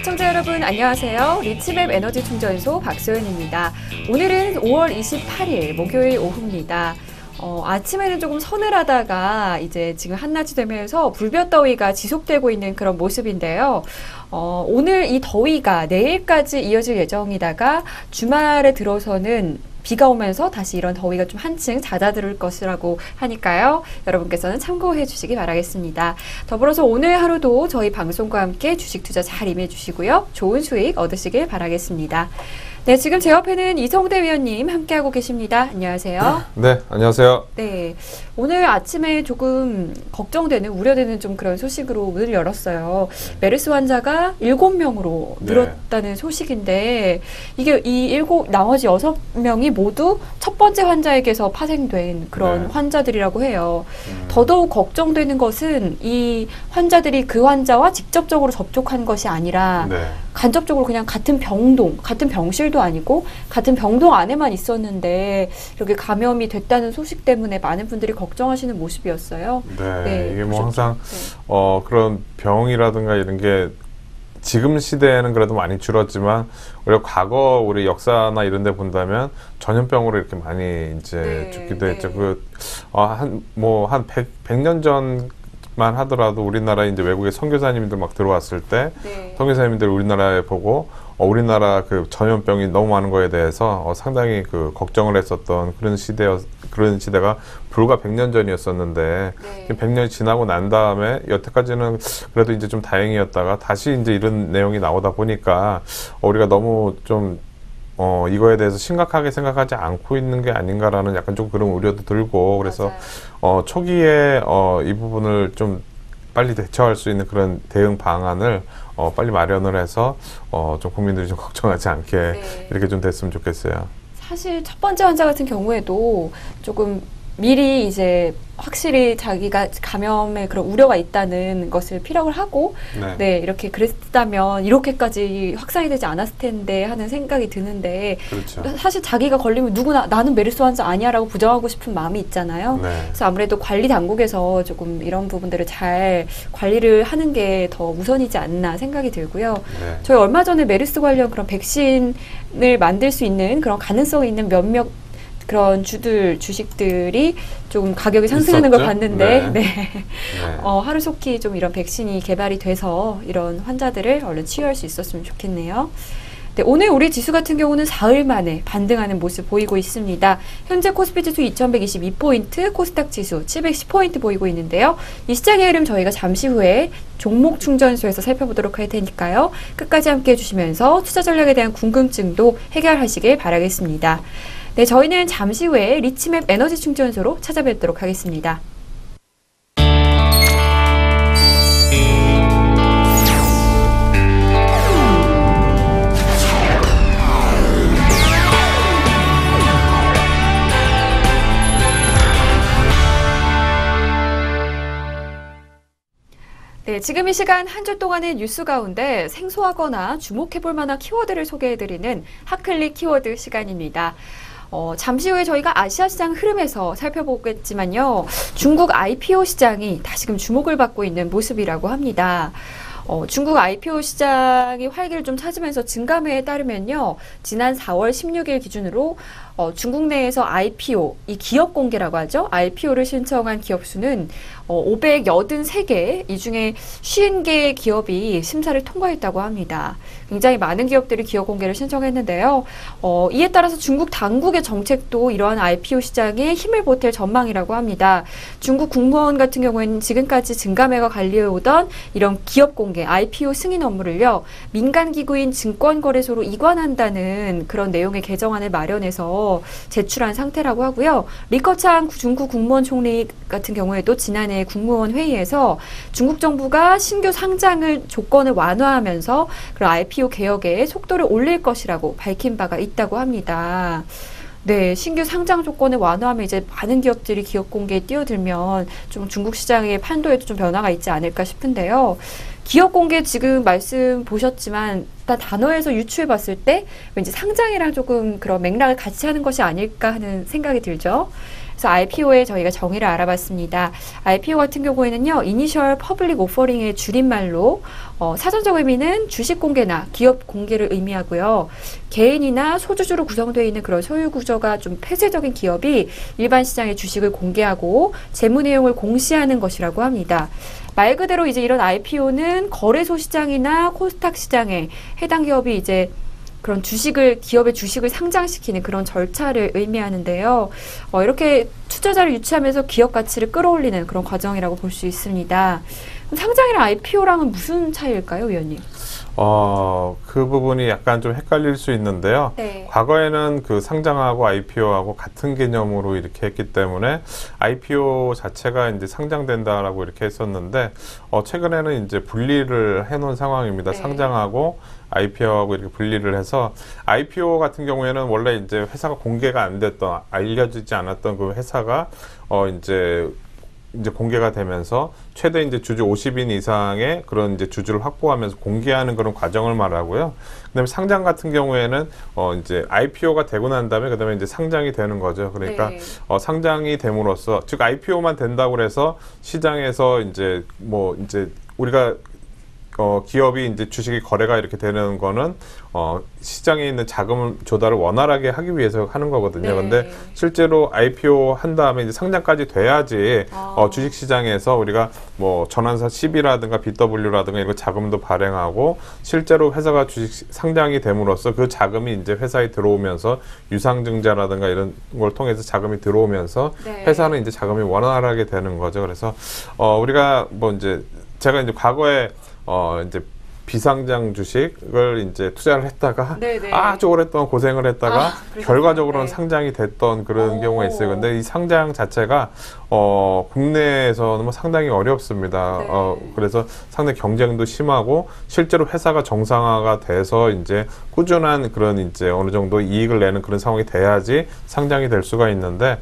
시청자 여러분 안녕하세요. 리치맵 에너지 충전소 박소연입니다. 오늘은 5월 28일 목요일 오후입니다. 아침에는 조금 서늘하다가 이제 지금 한낮이 되면서 불볕더위가 지속되고 있는 그런 모습인데요. 오늘 이 더위가 내일까지 이어질 예정이다가 주말에 들어서는 비가 오면서 다시 이런 더위가 좀 한층 잦아들 것이라고 하니까요. 여러분께서는 참고해 주시기 바라겠습니다. 더불어서 오늘 하루도 저희 방송과 함께 주식 투자 잘 임해 주시고요. 좋은 수익 얻으시길 바라겠습니다. 네, 지금 제 옆에는 이성대 위원님 함께하고 계십니다. 안녕하세요. 네, 안녕하세요. 네, 오늘 아침에 조금 걱정되는, 우려되는 좀 그런 소식으로 문을 열었어요. 메르스 환자가 7명으로 늘었다는 소식인데, 이게 나머지 6명이 모두 첫 번째 환자에게서 파생된 그런 환자들이라고 해요. 더더욱 걱정되는 것은 이 환자들이 그 환자와 직접적으로 접촉한 것이 아니라 간접적으로 그냥 같은 병실도 아니고 같은 병동 안에만 있었는데 이렇게 감염이 됐다는 소식 때문에 많은 분들이 걱정하시는 모습이었어요. 네, 이게 뭐 항상 그런 병이라든가 이런 게 지금 시대에는 그래도 많이 줄었지만 우리가 과거 우리 역사나 이런 데 본다면 전염병으로 이렇게 많이 이제 죽기도 했죠. 한 100년 전만 하더라도 우리나라 이제 외국의 선교사님들 막 들어왔을 때 선교사님들 우리나라에 보고 우리나라 그 전염병이 너무 많은 거에 대해서 상당히 그 걱정을 했었던 그런 시대가 불과 100년 전이었었는데 100년이 지나고 난 다음에 여태까지는 그래도 이제 좀 다행이었다가 다시 이제 이런 내용이 나오다 보니까 우리가 너무 좀 이거에 대해서 심각하게 생각하지 않고 있는 게 아닌가라는 약간 좀 그런 우려도 들고 그래서 초기에 이 부분을 좀 빨리 대처할 수 있는 그런 대응 방안을 빨리 마련을 해서 좀 국민들이 좀 걱정하지 않게 이렇게 좀 됐으면 좋겠어요. 사실 첫 번째 환자 같은 경우에도 조금 미리 이제 확실히 자기가 감염의 그런 우려가 있다는 것을 피력을 하고 이렇게 그랬다면 이렇게까지 확산이 되지 않았을 텐데 하는 생각이 드는데 사실 자기가 걸리면 누구나 나는 메르스 환자 아니야 라고 부정하고 싶은 마음이 있잖아요. 그래서 아무래도 관리 당국에서 조금 이런 부분들을 잘 관리를 하는 게 더 우선이지 않나 생각이 들고요. 저희 얼마 전에 메르스 관련 그런 백신을 만들 수 있는 그런 가능성이 있는 몇몇 그런 주식들이 좀 가격이 상승하는 걸 봤는데 하루속히 좀 이런 백신이 개발이 돼서 이런 환자들을 얼른 치유할 수 있었으면 좋겠네요. 네, 오늘 우리 지수 같은 경우는 사흘 만에 반등하는 모습 보이고 있습니다. 현재 코스피 지수 2122포인트, 코스닥 지수 710포인트 보이고 있는데요. 이 시장의 흐름 저희가 잠시 후에 종목 충전소에서 살펴보도록 할 테니까요. 끝까지 함께 해주시면서 투자 전략에 대한 궁금증도 해결하시길 바라겠습니다. 네, 저희는 잠시 후에 리치맵 에너지 충전소로 찾아뵙도록 하겠습니다. 네, 지금 이 시간 한 주 동안의 뉴스 가운데 생소하거나 주목해볼 만한 키워드를 소개해드리는 핫클릭 키워드 시간입니다. 잠시 후에 저희가 아시아 시장 흐름에서 살펴보겠지만요. 중국 IPO 시장이 다시금 주목을 받고 있는 모습이라고 합니다. 중국 IPO 시장이 활기를 좀 찾으면서 증감회에 따르면요. 지난 4월 16일 기준으로 중국 내에서 IPO, 이 기업 공개라고 하죠. IPO를 신청한 기업 수는 583개, 이 중에 50개의 기업이 심사를 통과했다고 합니다. 굉장히 많은 기업들이 기업 공개를 신청했는데요. 이에 따라서 중국 당국의 정책도 이러한 IPO 시장에 힘을 보탤 전망이라고 합니다. 중국 국무원 같은 경우에는 지금까지 증감회가 관리해오던 이런 기업 공개, IPO 승인 업무를요. 민간기구인 증권거래소로 이관한다는 그런 내용의 개정안을 마련해서 제출한 상태라고 하고요. 리커창 중국 국무원 총리 같은 경우에도 지난해 국무원 회의에서 중국 정부가 신규 상장을 조건을 완화하면서 그런 IPO 개혁에 속도를 올릴 것이라고 밝힌 바가 있다고 합니다. 네, 신규 상장 조건을 완화하면 이제 많은 기업들이 기업 공개에 뛰어들면 좀 중국 시장의 판도에도 좀 변화가 있지 않을까 싶은데요. 기업 공개 지금 말씀 보셨지만 일단 단어에서 유추해 봤을 때 왠지 상장이랑 조금 그런 맥락을 같이 하는 것이 아닐까 하는 생각이 들죠. 그래서 IPO의 저희가 정의를 알아봤습니다. IPO 같은 경우에는요, 이니셜 퍼블릭 오퍼링의 줄임말로 사전적 의미는 주식 공개나 기업 공개를 의미하고요. 개인이나 소주주로 구성되어 있는 그런 소유 구조가 좀 폐쇄적인 기업이 일반 시장에 주식을 공개하고 재무 내용을 공시하는 것이라고 합니다. 말 그대로 이제 이런 IPO는 거래소 시장이나 코스닥 시장에 해당 기업이 이제 그런 기업의 주식을 상장시키는 그런 절차를 의미하는데요. 이렇게 투자자를 유치하면서 기업 가치를 끌어올리는 그런 과정이라고 볼 수 있습니다. 그럼 상장이랑 IPO랑은 무슨 차이일까요, 위원님? 그 부분이 약간 좀 헷갈릴 수 있는데요. 네. 과거에는 그 상장하고 IPO하고 같은 개념으로 이렇게 했기 때문에 IPO 자체가 이제 상장된다라고 이렇게 했었는데, 최근에는 이제 분리를 해놓은 상황입니다. 네. 상장하고 IPO하고 이렇게 분리를 해서 IPO 같은 경우에는 원래 이제 회사가 공개가 안 됐던, 알려지지 않았던 그 회사가 이제 공개가 되면서 최대 이제 주주 50인 이상의 그런 이제 주주를 확보하면서 공개하는 그런 과정을 말하고요. 그다음에 상장 같은 경우에는 이제 IPO가 되고 난 다음에 그다음에 이제 상장이 되는 거죠. 그러니까 네. 상장이 됨으로써, 즉 IPO만 된다고 해서 시장에서 이제 이제 우리가 기업이 이제 주식이 거래가 이렇게 되는 거는 시장에 있는 자금 조달을 원활하게 하기 위해서 하는 거거든요. 네. 근데 실제로 IPO 한 다음에 이제 상장까지 돼야지 주식 시장에서 우리가 전환사 10이라든가 BW라든가 이런 자금도 발행하고 실제로 회사가 주식 상장이 됨으로써 그 자금이 이제 회사에 들어오면서 유상증자라든가 이런 걸 통해서 자금이 들어오면서 네. 회사는 이제 자금이 원활하게 되는 거죠. 그래서 우리가 제가 이제 과거에 이제 비상장 주식을 이제 투자를 했다가 네네. 아주 오랫동안 고생을 했다가 결과적으로는 네. 상장이 됐던 그런 경우가 있어요. 근데 이 상장 자체가 국내에서는 상당히 어렵습니다. 네. 그래서 상당히 경쟁도 심하고 실제로 회사가 정상화가 돼서 이제 꾸준한 그런 이제 어느 정도 이익을 내는 그런 상황이 돼야지 상장이 될 수가 있는데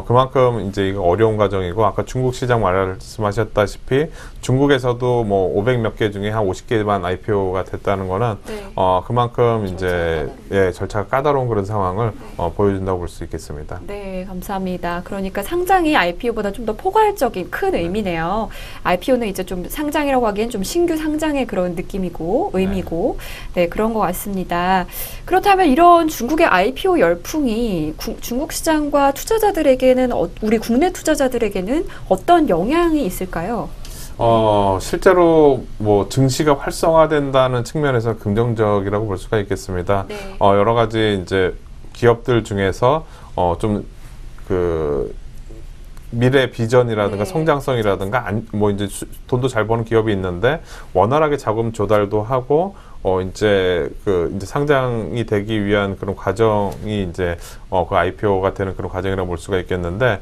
그만큼 이제 이거 어려운 과정이고, 아까 중국 시장 말씀하셨다시피 중국에서도 500 몇 개 중에 한 50개만 IPO가 됐다는 거는 네. 그만큼 이제 절차가 까다로운 그런 상황을 보여준다고 볼 수 있겠습니다. 네, 감사합니다. 그러니까 상장이 IPO보다 좀 더 포괄적인 큰 의미네요. IPO는 이제 좀 상장이라고 하기엔 좀 신규 상장의 그런 느낌이고 의미고, 네, 그런 것 같습니다. 그렇다면 이런 중국의 IPO 열풍이 중국 시장과 투자자들에게는 우리 국내 투자자들에게는 어떤 영향이 있을까요? 실제로 증시가 활성화된다는 측면에서 긍정적이라고 볼 수가 있겠습니다. 네. 여러 가지 이제 기업들 중에서 좀 미래 비전이라든가 네. 성장성이라든가 이제 돈도 잘 버는 기업이 있는데 원활하게 자금 조달도 하고 이제 이제 상장이 되기 위한 그런 과정이 이제 그 IPO가 되는 그런 과정이라고 볼 수가 있겠는데,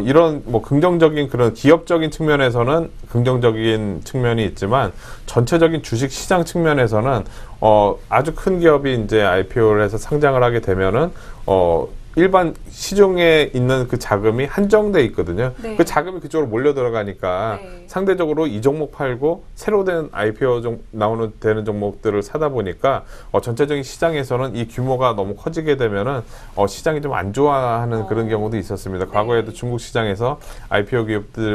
이런 긍정적인 그런 기업적인 측면에서는 긍정적인 측면이 있지만 전체적인 주식 시장 측면에서는 아주 큰 기업이 이제 IPO를 해서 상장을 하게 되면은 일반 시중에 있는 그 자금이 한정돼 있거든요. 네. 그 자금이 그쪽으로 몰려 들어가니까 네. 상대적으로 이 종목 팔고 새로 된 IPO 되는 종목들을 사다 보니까 전체적인 시장에서는 이 규모가 너무 커지게 되면은 시장이 좀 안 좋아하는 그런 경우도 있었습니다. 네. 과거에도 중국 시장에서 IPO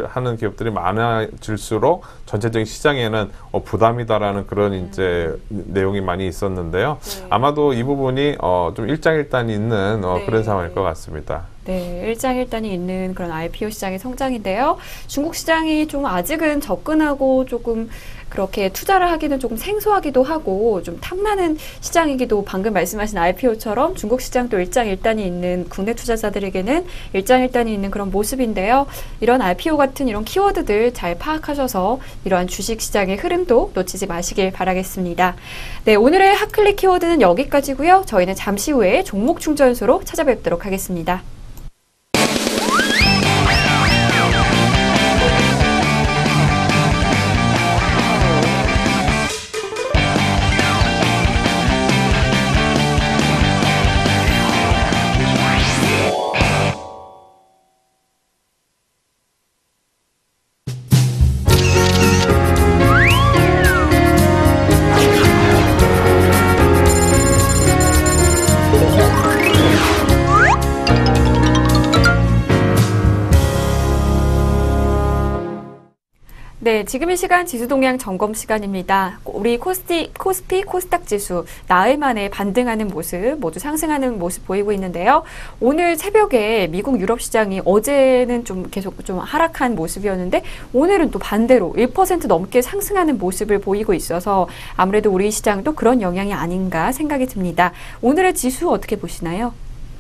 하는 기업들이 많아질수록 전체적인 시장에는 부담이다라는 그런 이제 내용이 많이 있었는데요. 네. 아마도 이 부분이 좀 일장일단이 있는 네. 그런 상황일 것 같습니다. 네, 일장일단이 있는 그런 IPO 시장의 성장인데요. 중국 시장이 좀 아직은 접근하고 조금 그렇게 투자를 하기는 조금 생소하기도 하고 좀 탐나는 시장이기도, 방금 말씀하신 IPO처럼 중국 시장도 일장일단이 있는 국내 투자자들에게는 일장일단이 있는 그런 모습인데요. 이런 IPO 같은 이런 키워드들 잘 파악하셔서 이러한 주식 시장의 흐름도 놓치지 마시길 바라겠습니다. 네, 오늘의 핫클릭 키워드는 여기까지고요. 저희는 잠시 후에 종목 충전소로 찾아뵙도록 하겠습니다. 네, 지금 이 시간 지수 동향 점검 시간입니다. 우리 코스피, 코스닥 지수 나흘 만에 반등하는 모습, 모두 상승하는 모습 보이고 있는데요. 오늘 새벽에 미국 유럽 시장이 어제는 좀 계속 좀 하락한 모습이었는데 오늘은 또 반대로 1% 넘게 상승하는 모습을 보이고 있어서 아무래도 우리 시장도 그런 영향이 아닌가 생각이 듭니다. 오늘의 지수 어떻게 보시나요?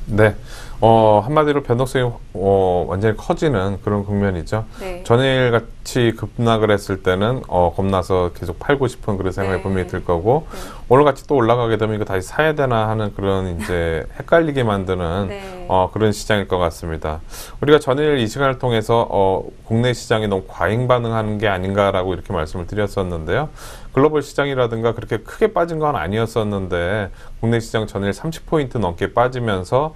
네. 한마디로 변동성이 완전히 커지는 그런 국면이죠. 네. 전일 같이 급락을 했을 때는 겁나서 계속 팔고 싶은 그런 생각이 네. 분명히 들 거고 네. 오늘 같이 또 올라가게 되면 이거 다시 사야 되나 하는 그런 이제 헷갈리게 만드는 네. 그런 시장일 것 같습니다. 우리가 전일 이 시간을 통해서 국내 시장이 너무 과잉 반응하는 게 아닌가라고 이렇게 말씀을 드렸었는데요. 글로벌 시장이라든가 그렇게 크게 빠진 건 아니었었는데 국내 시장 전일 30포인트 넘게 빠지면서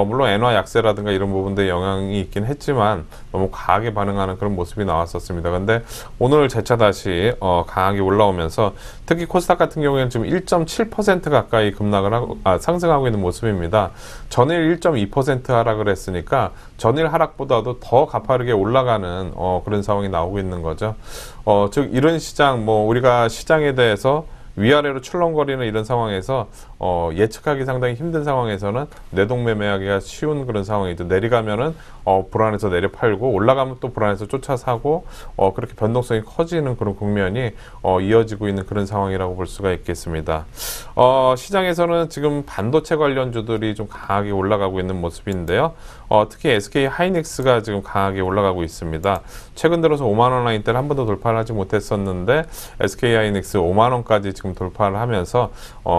물론 엔화 약세라든가 이런 부분들에 영향이 있긴 했지만 너무 강하게 반응하는 그런 모습이 나왔었습니다. 근데 오늘 재차 다시 강하게 올라오면서 특히 코스닥 같은 경우에는 지금 1.7% 가까이 상승하고 있는 모습입니다. 전일 1.2% 하락을 했으니까 전일 하락보다도 더 가파르게 올라가는 그런 상황이 나오고 있는 거죠. 즉 이런 시장 우리가 시장에 대해서 위아래로 출렁거리는 이런 상황에서 예측하기 상당히 힘든 상황에서는 내동매매하기가 쉬운 그런 상황이죠. 내려가면은 불안해서 내려 팔고 올라가면 또 불안해서 쫓아 사고 그렇게 변동성이 커지는 그런 국면이 이어지고 있는 그런 상황이라고 볼 수가 있겠습니다. 시장에서는 지금 반도체 관련주들이 좀 강하게 올라가고 있는 모습인데요. 특히 SK 하이닉스가 지금 강하게 올라가고 있습니다. 최근 들어서 5만 원 라인대를 한 번도 돌파를 하지 못했었는데 SK 하이닉스 5만 원까지 지금 돌파를 하면서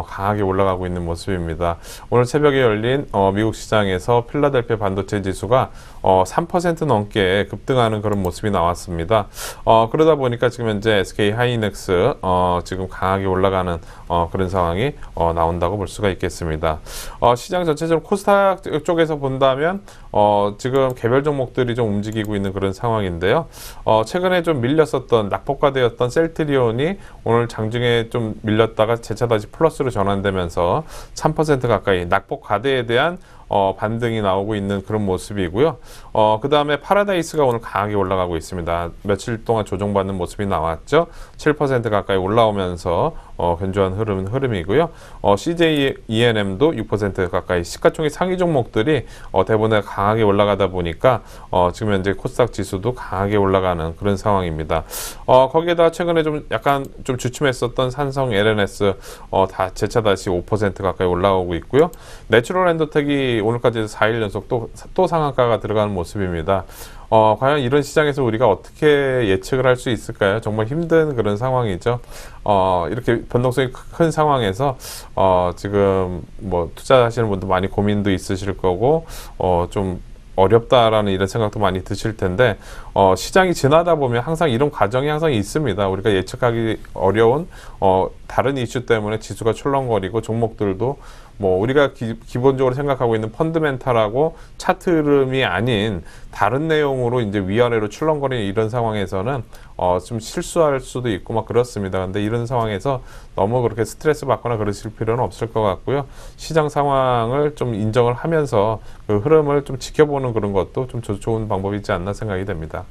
강하게 올라가고 있는 모습입니다. 오늘 새벽에 열린 미국 시장에서 필라델피아 반도체 지수가 3% 넘게 급등하는 그런 모습이 나왔습니다. 그러다 보니까 지금 현재 SK 하이닉스 지금 강하게 올라가는 그런 상황이 나온다고 볼 수가 있겠습니다. 시장 전체적으로 코스닥 쪽에서 본다면 지금 개별 종목들이 좀 움직이고 있는 그런 상황인데요. 최근에 좀 밀렸었던 낙폭과대였던 셀트리온이 오늘 장중에 좀 밀렸다가 재차 다시 플러스로 전환되면서 3% 가까이 낙폭 과대에 대한 반등이 나오고 있는 그런 모습이고요. 그 다음에 파라다이스가 오늘 강하게 올라가고 있습니다. 며칠 동안 조정받는 모습이 나왔죠. 7% 가까이 올라오면서 견조한 흐름이고요. CJ ENM도 6% 가까이 시가총액 상위 종목들이 대부분 강하게 올라가다 보니까 지금 현재 코스닥 지수도 강하게 올라가는 그런 상황입니다. 거기에다가 최근에 좀 약간 좀 주춤했었던 삼성 LNS 다 재차 다시 5% 가까이 올라오고 있고요. 내추럴 엔더텍이 오늘까지 4일 연속 또 상한가가 들어가는 모습입니다. 과연 이런 시장에서 우리가 어떻게 예측을 할 수 있을까요? 정말 힘든 그런 상황이죠. 이렇게 변동성이 큰 상황에서 지금 투자하시는 분도 많이 고민도 있으실 거고 좀 어렵다라는 이런 생각도 많이 드실 텐데 시장이 지나다 보면 항상 이런 과정이 항상 있습니다. 우리가 예측하기 어려운 다른 이슈 때문에 지수가 출렁거리고 종목들도 우리가 기본적으로 생각하고 있는 펀드멘탈하고 차트 흐름이 아닌 다른 내용으로 이제 위아래로 출렁거리는 이런 상황에서는 좀 실수할 수도 있고 그렇습니다. 근데 이런 상황에서 너무 그렇게 스트레스 받거나 그러실 필요는 없을 것 같고요. 시장 상황을 좀 인정을 하면서 그 흐름을 좀 지켜보는 그런 것도 좀 좋은 방법이지 않나 생각이 됩니다.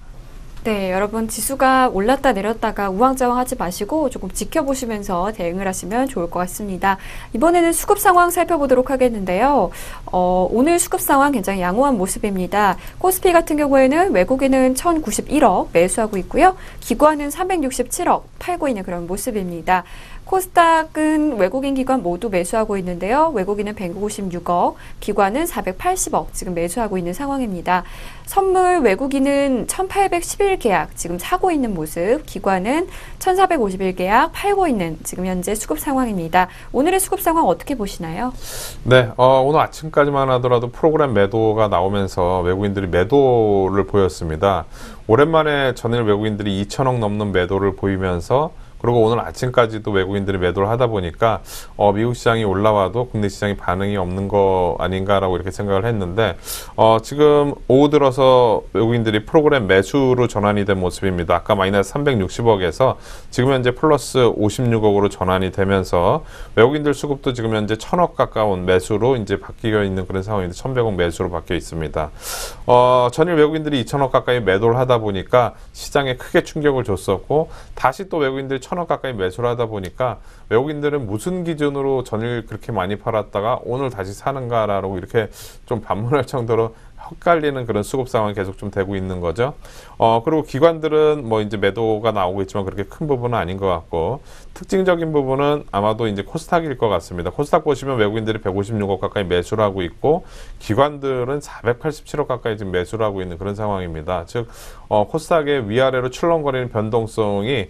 네, 여러분 지수가 올랐다 내렸다가 우왕좌왕하지 마시고 조금 지켜보시면서 대응을 하시면 좋을 것 같습니다. 이번에는 수급 상황 살펴보도록 하겠는데요. 오늘 수급 상황 굉장히 양호한 모습입니다. 코스피 같은 경우에는 외국인은 1,091억 매수하고 있고요. 기관은 367억 팔고 있는 그런 모습입니다. 코스닥은 외국인 기관 모두 매수하고 있는데요. 외국인은 156억, 기관은 480억 지금 매수하고 있는 상황입니다. 선물 외국인은 1811계약 지금 사고 있는 모습, 기관은 1451계약 팔고 있는 지금 현재 수급 상황입니다. 오늘의 수급 상황 어떻게 보시나요? 네, 오늘 아침까지만 하더라도 프로그램 매도가 나오면서 외국인들이 매도를 보였습니다. 오랜만에 전일 외국인들이 2천억 넘는 매도를 보이면서 그리고 오늘 아침까지도 외국인들이 매도를 하다 보니까 미국 시장이 올라와도 국내 시장이 반응이 없는 거 아닌가라고 이렇게 생각을 했는데 지금 오후 들어서 외국인들이 프로그램 매수로 전환이 된 모습입니다. 아까 마이너스 360억에서 지금 현재 플러스 56억으로 전환이 되면서 외국인들 수급도 지금 현재 1,000억 가까운 매수로 이제 바뀌어 있는 그런 상황인데 1,100억 매수로 바뀌어 있습니다. 전일 외국인들이 2,000억 가까이 매도를 하다 보니까 시장에 크게 충격을 줬었고 다시 또 외국인들이 1,000억 가까이 매수를 하다 보니까 외국인들은 무슨 기준으로 전일 그렇게 많이 팔았다가 오늘 다시 사는가라고 이렇게 좀 반문할 정도로 헛갈리는 그런 수급 상황이 계속 좀 되고 있는 거죠. 그리고 기관들은 뭐 이제 매도가 나오고 있지만 그렇게 큰 부분은 아닌 것 같고 특징적인 부분은 아마도 이제 코스닥일 것 같습니다. 코스닥 보시면 외국인들이 156억 가까이 매수를 하고 있고 기관들은 487억 가까이 지금 매수를 하고 있는 그런 상황입니다. 즉 코스닥의 위아래로 출렁거리는 변동성이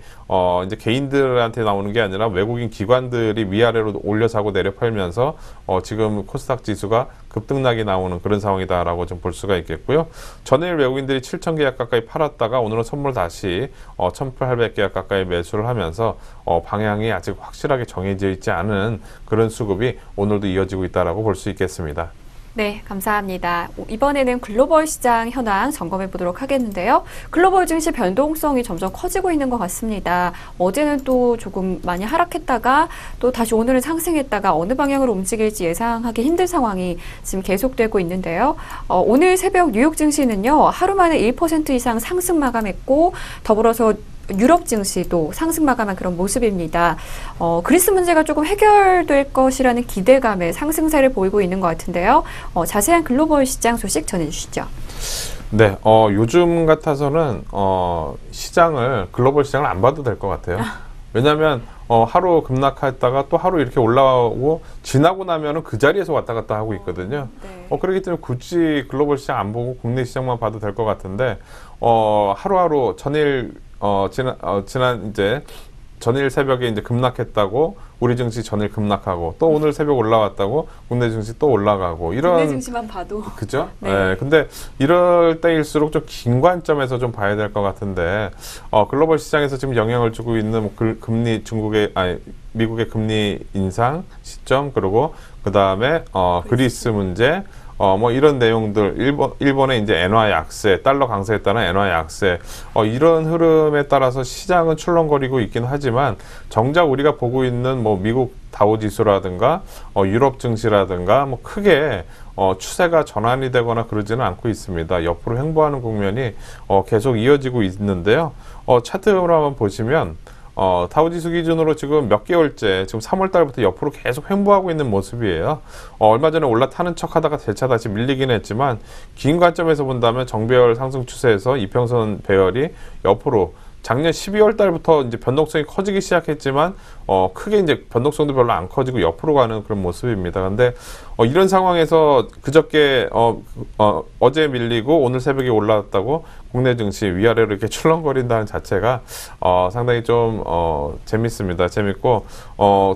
이제 개인들한테 나오는 게 아니라 외국인 기관들이 위아래로 올려 사고 내려 팔면서 지금 코스닥 지수가 급등락이 나오는 그런 상황이다라고 좀 볼 수가 있겠고요. 전일 외국인들이 7,000계약 가까이 팔았다가 오늘은 선물 다시 1,800계약 가까이 매수를 하면서 방향이 아직 확실하게 정해져 있지 않은 그런 수급이 오늘도 이어지고 있다라고 볼 수 있겠습니다. 네, 감사합니다. 이번에는 글로벌 시장 현황 점검해 보도록 하겠는데요. 글로벌 증시 변동성이 점점 커지고 있는 것 같습니다. 어제는 또 조금 많이 하락했다가 또 다시 오늘은 상승했다가 어느 방향으로 움직일지 예상하기 힘든 상황이 지금 계속되고 있는데요. 오늘 새벽 뉴욕 증시는요, 하루 만에 1% 이상 상승 마감했고 더불어서 유럽 증시도 상승 마감한 그런 모습입니다. 그리스 문제가 조금 해결될 것이라는 기대감에 상승세를 보이고 있는 것 같은데요. 자세한 글로벌 시장 소식 전해주시죠. 네, 요즘 같아서는 시장을 글로벌 시장을 안 봐도 될 것 같아요. 왜냐하면 하루 급락했다가 또 하루 이렇게 올라오고 지나고 나면은 그 자리에서 왔다 갔다 하고 있거든요. 네. 그렇기 때문에 굳이 글로벌 시장 안 보고 국내 시장만 봐도 될 것 같은데 하루하루 전일 지난 이제 전일 새벽에 이제 급락했다고 우리 증시 전일 급락하고 또 오늘 새벽 올라왔다고 국내 증시 또 올라가고 이런 국내 증시만 봐도 그죠? 네. 네. 근데 이럴 때일수록 좀 긴 관점에서 좀 봐야 될 것 같은데 글로벌 시장에서 지금 영향을 주고 있는 뭐 금리 미국의 금리 인상 시점 그리고 그 다음에 그리스 문제 뭐 이런 내용들 일본의 이제 엔화 약세, 달러 강세에 따른 엔화 약세 이런 흐름에 따라서 시장은 출렁거리고 있긴 하지만 정작 우리가 보고 있는 뭐 미국 다우 지수라든가 유럽 증시라든가 뭐 크게 추세가 전환이 되거나 그러지는 않고 있습니다. 옆으로 횡보하는 국면이 계속 이어지고 있는데요. 차트로 한번 보시면 다우지수 기준으로 지금 몇 개월째, 지금 3월 달부터 옆으로 계속 횡보하고 있는 모습이에요. 얼마 전에 올라타는 척 하다가 재차 다시 밀리긴 했지만, 긴 관점에서 본다면 정배열 상승 추세에서 이평선 배열이 옆으로 작년 12월 달부터 이제 변동성이 커지기 시작했지만, 크게 이제 변동성도 별로 안 커지고 옆으로 가는 그런 모습입니다. 근데, 이런 상황에서 그저께, 어제 밀리고 오늘 새벽에 올라왔다고 국내 증시 위아래로 이렇게 출렁거린다는 자체가, 상당히 좀, 재밌습니다. 재밌고,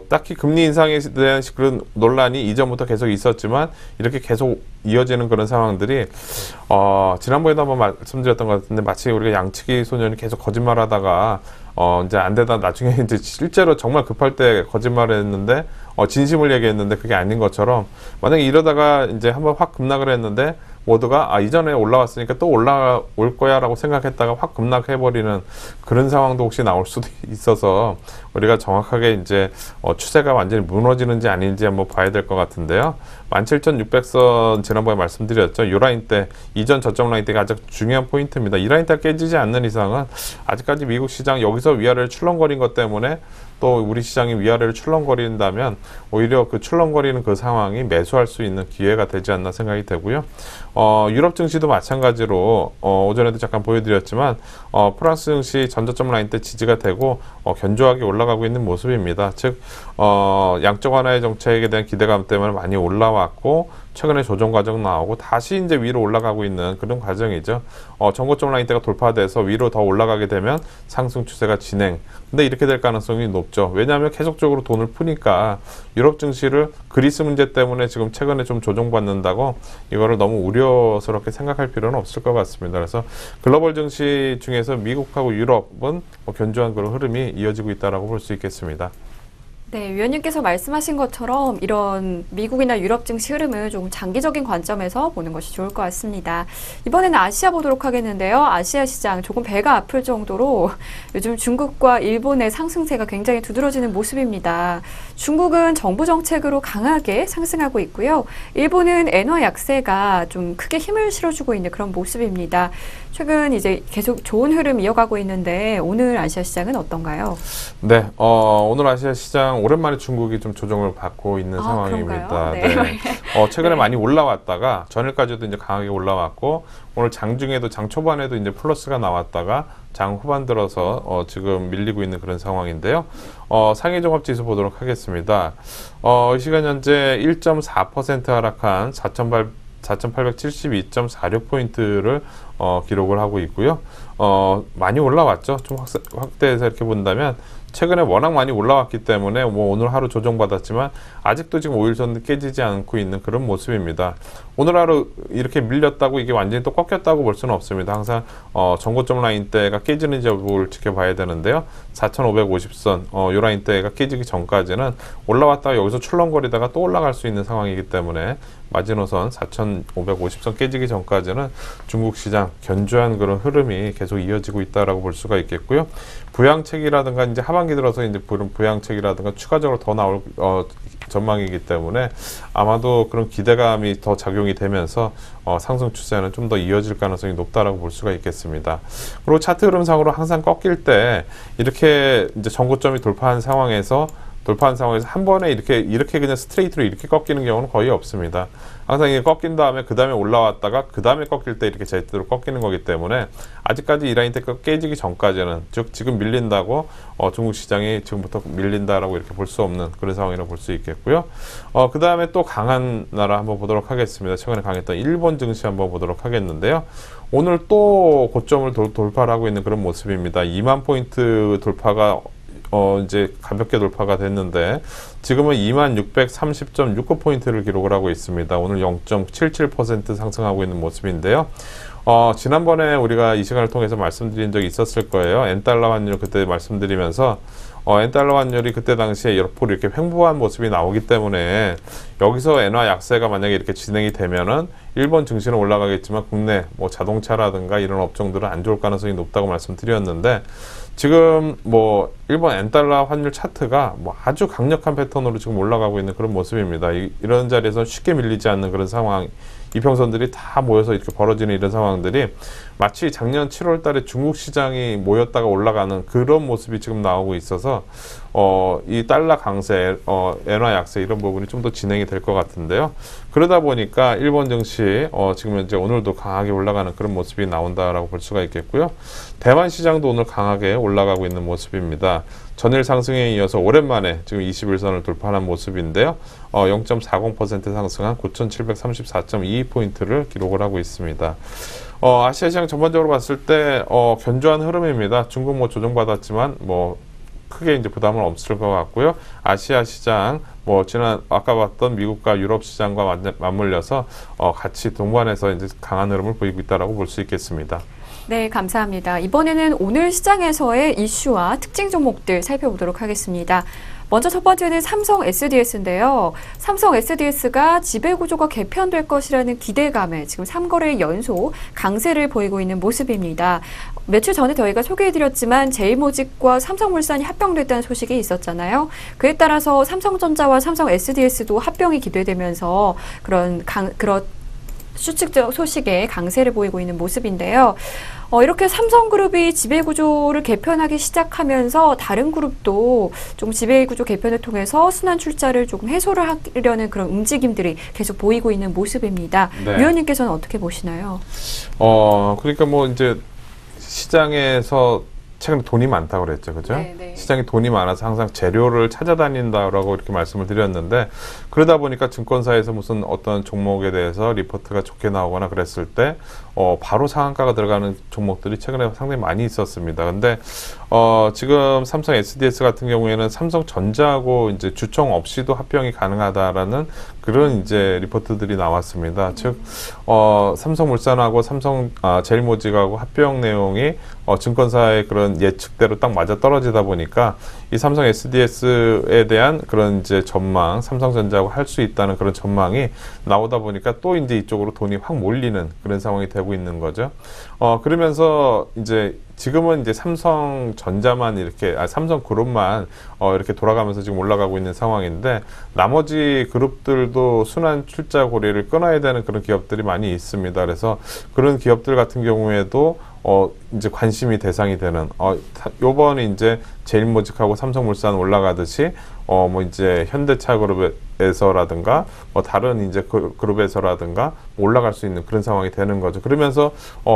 딱히 금리 인상에 대한 그런 논란이 이전부터 계속 있었지만, 이렇게 계속 이어지는 그런 상황들이, 지난번에도 한번 말씀드렸던 것 같은데, 마치 우리가 양치기 소년이 계속 거짓말 하다가, 이제 안 되다 나중에 이제 실제로 정말 급할 때 거짓말을 했는데, 진심을 얘기했는데 그게 아닌 것처럼, 만약에 이러다가 이제 한번 확 급락을 했는데, 모두가 이전에 올라왔으니까 또 올라올 거야 라고 생각했다가 확 급락해버리는 그런 상황도 혹시 나올 수도 있어서 우리가 정확하게 이제 추세가 완전히 무너지는지 아닌지 한번 봐야 될 것 같은데요. 17,600선 지난번에 말씀드렸죠. 이 라인 때, 이전 저점 라인 때가 아주 중요한 포인트입니다. 이 라인 때 깨지지 않는 이상은 아직까지 미국 시장 여기서 위아래를 출렁거린 것 때문에 또 우리 시장이 위아래를 출렁거린다면 오히려 그 출렁거리는 그 상황이 매수할 수 있는 기회가 되지 않나 생각이 되고요. 유럽 증시도 마찬가지로 오전에도 잠깐 보여드렸지만 프랑스 증시 전저점 라인 때 지지가 되고 견조하게 올라가고 있는 모습입니다. 즉 양적 완화의 정책에 대한 기대감 때문에 많이 올라왔고 최근에 조정 과정 나오고 다시 이제 위로 올라가고 있는 그런 과정이죠. 전고점 라인대가 돌파돼서 위로 더 올라가게 되면 상승 추세가 진행. 근데 이렇게 될 가능성이 높죠. 왜냐하면 계속적으로 돈을 푸니까 유럽 증시를 그리스 문제 때문에 지금 최근에 좀 조정받는다고 이거를 너무 우려스럽게 생각할 필요는 없을 것 같습니다. 그래서 글로벌 증시 중에서 미국하고 유럽은 견조한 그런 흐름이 이어지고 있다라고 볼 수 있겠습니다. 네, 위원님께서 말씀하신 것처럼 이런 미국이나 유럽 증시 흐름을 좀 장기적인 관점에서 보는 것이 좋을 것 같습니다. 이번에는 아시아 보도록 하겠는데요. 아시아 시장 조금 배가 아플 정도로 요즘 중국과 일본의 상승세가 굉장히 두드러지는 모습입니다. 중국은 정부 정책으로 강하게 상승하고 있고요. 일본은 엔화 약세가 좀 크게 힘을 실어주고 있는 그런 모습입니다. 최근 이제 계속 좋은 흐름 이어가고 있는데 오늘 아시아 시장은 어떤가요? 네, 오늘 아시아 시장 오랜만에 중국이 좀 조정을 받고 있는 상황입니다. 네. 네. 최근에 네. 많이 올라왔다가 전일까지도 이제 강하게 올라왔고 오늘 장중에도 장 초반에도 이제 플러스가 나왔다가 장 후반 들어서 지금 밀리고 있는 그런 상황인데요. 상해 종합 지수 보도록 하겠습니다. 이 시간 현재 1.4% 하락한 4,872.46포인트를 기록을 하고 있고요. 많이 올라왔죠. 좀 확대해서 이렇게 본다면 최근에 워낙 많이 올라왔기 때문에 뭐 오늘 하루 조정받았지만 아직도 지금 5일선 깨지지 않고 있는 그런 모습입니다. 오늘 하루 이렇게 밀렸다고 이게 완전히 또 꺾였다고 볼 수는 없습니다. 항상 전고점 라인대가 깨지는 여부를 지켜봐야 되는데요. 4,550선 요 라인대가 깨지기 전까지는 올라왔다가 여기서 출렁거리다가 또 올라갈 수 있는 상황이기 때문에 마지노선 4,550선 깨지기 전까지는 중국 시장 견조한 그런 흐름이 계속 이어지고 있다라고 볼 수가 있겠고요. 부양책이라든가 이제 하반기 들어서 이제 부양책이라든가 추가적으로 더 나올 전망이기 때문에 아마도 그런 기대감이 더 작용이 되면서 상승 추세는 좀 더 이어질 가능성이 높다라고 볼 수가 있겠습니다. 그리고 차트 흐름상으로 항상 꺾일 때 이렇게 이제 전고점이 돌파한 상황에서 한 번에 이렇게 그냥 스트레이트로 이렇게 꺾이는 경우는 거의 없습니다. 항상 이게 꺾인 다음에 그 다음에 올라왔다가 그 다음에 꺾일 때 이렇게 제대로 꺾이는 거기 때문에 아직까지 이 라인 대가 깨지기 전까지는 즉 지금 밀린다고 중국 시장이 지금부터 밀린다라고 이렇게 볼 수 없는 그런 상황이라고 볼 수 있겠고요. 그 다음에 또 강한 나라 한번 보도록 하겠습니다. 최근에 강했던 일본 증시 한번 보도록 하겠는데요. 오늘 또 고점을 돌파를 하고 있는 그런 모습입니다. 2만 포인트 돌파가 이제 가볍게 돌파가 됐는데 지금은 2630.69포인트를 기록을 하고 있습니다. 오늘 0.77% 상승하고 있는 모습인데요. 지난번에 우리가 이 시간을 통해서 말씀드린 적이 있었을 거예요. 엔달러 환율 그때 말씀드리면서 엔달러 환율이 그때 당시에 옆으로 이렇게 횡보한 모습이 나오기 때문에 여기서 엔화 약세가 만약에 이렇게 진행이 되면은 일본 증시는 올라가겠지만 국내 뭐 자동차라든가 이런 업종들은 안 좋을 가능성이 높다고 말씀드렸는데 지금 뭐 일본 엔달러 환율 차트가 뭐 아주 강력한 패턴으로 지금 올라가고 있는 그런 모습입니다. 이런 자리에서 쉽게 밀리지 않는 그런 상황. 이평선들이 다 모여서 이렇게 벌어지는 이런 상황들이 마치 작년 7월 달에 중국 시장이 모였다가 올라가는 그런 모습이 지금 나오고 있어서 이 달러 강세, 엔화 약세 이런 부분이 좀 더 진행이 될 것 같은데요. 그러다 보니까 일본 증시 지금 현재 오늘도 강하게 올라가는 그런 모습이 나온다라고 볼 수가 있겠고요. 대만 시장도 오늘 강하게 올라가고 있는 모습입니다. 전일 상승에 이어서 오랜만에 지금 21선을 돌파한 모습인데요. 0.40% 상승한 9,734.22포인트를 기록을 하고 있습니다. 아시아 시장 전반적으로 봤을 때 견조한 흐름입니다. 중국 뭐 조정받았지만 뭐 크게 이제 부담은 없을 것 같고요. 아시아 시장 아까 봤던 미국과 유럽 시장과 맞물려서 같이 동반해서 이제 강한 흐름을 보이고 있다라고 볼 수 있겠습니다. 네, 감사합니다. 이번에는 오늘 시장에서의 이슈와 특징 종목들 살펴보도록 하겠습니다. 먼저 첫 번째는 삼성 SDS인데요. 삼성 SDS가 지배구조가 개편될 것이라는 기대감에 지금 3거래 연속 강세를 보이고 있는 모습입니다. 며칠 전에 저희가 소개해드렸지만 제이모직과 삼성물산이 합병됐다는 소식이 있었잖아요. 그에 따라서 삼성전자와 삼성 SDS도 합병이 기대되면서 그런 수축적 소식에 강세를 보이고 있는 모습인데요. 이렇게 삼성그룹이 지배구조를 개편하기 시작하면서 다른 그룹도 좀 지배구조 개편을 통해서 순환 출자를 조금 해소를 하려는 그런 움직임들이 계속 보이고 있는 모습입니다. 네. 위원님께서는 어떻게 보시나요? 그러니까 뭐 이제 시장에서 최근에 돈이 많다고 그랬죠. 그죠? 네, 네. 시장에 돈이 많아서 항상 재료를 찾아다닌다라고 이렇게 말씀을 드렸는데, 그러다 보니까 증권사에서 무슨 어떤 종목에 대해서 리포트가 좋게 나오거나 그랬을 때 바로 상한가가 들어가는 종목들이 최근에 상당히 많이 있었습니다. 근데 지금 삼성 SDS 같은 경우에는 삼성전자하고 이제 주총 없이도 합병이 가능하다라는 그런 이제 리포트들이 나왔습니다. 즉 삼성물산하고 제일모직하고 합병 내용이 증권사의 그런 예측대로 딱 맞아 떨어지다 보니까 이 삼성 SDS에 대한 그런 이제 전망, 삼성전자하고 할 수 있다는 그런 전망이 나오다 보니까 또 이제 이쪽으로 돈이 확 몰리는 그런 상황이 되고 있는 거죠. 그러면서 이제 지금은 이제 삼성전자만 삼성그룹만 이렇게 돌아가면서 지금 올라가고 있는 상황인데, 나머지 그룹들도 순환 출자 고리를 끊어야 되는 그런 기업들이 많이 있습니다. 그래서 그런 기업들 같은 경우에도 이제 관심이 대상이 되는, 요번에 이제 제일모직하고 삼성물산 올라가듯이, 뭐 이제 현대차 그룹에서라든가, 다른 이제 그룹에서라든가 올라갈 수 있는 그런 상황이 되는 거죠. 그러면서,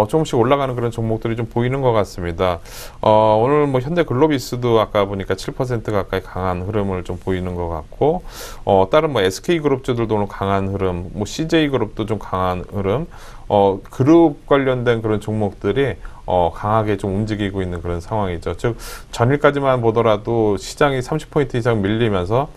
조금씩 올라가는 그런 종목들이 좀 보이는 것 같습니다. 오늘 뭐 현대글로비스도 아까 보니까 7% 가까이 강한 흐름을 좀 보이는 것 같고, 다른 뭐 SK그룹주들도 오늘 강한 흐름, 뭐 CJ그룹도 좀 강한 흐름, 그룹 관련된 그런 종목들이 강하게 좀 움직이고 있는 그런 상황이죠. 즉, 전일까지만 보더라도 시장이 30포인트 이상 밀리면서,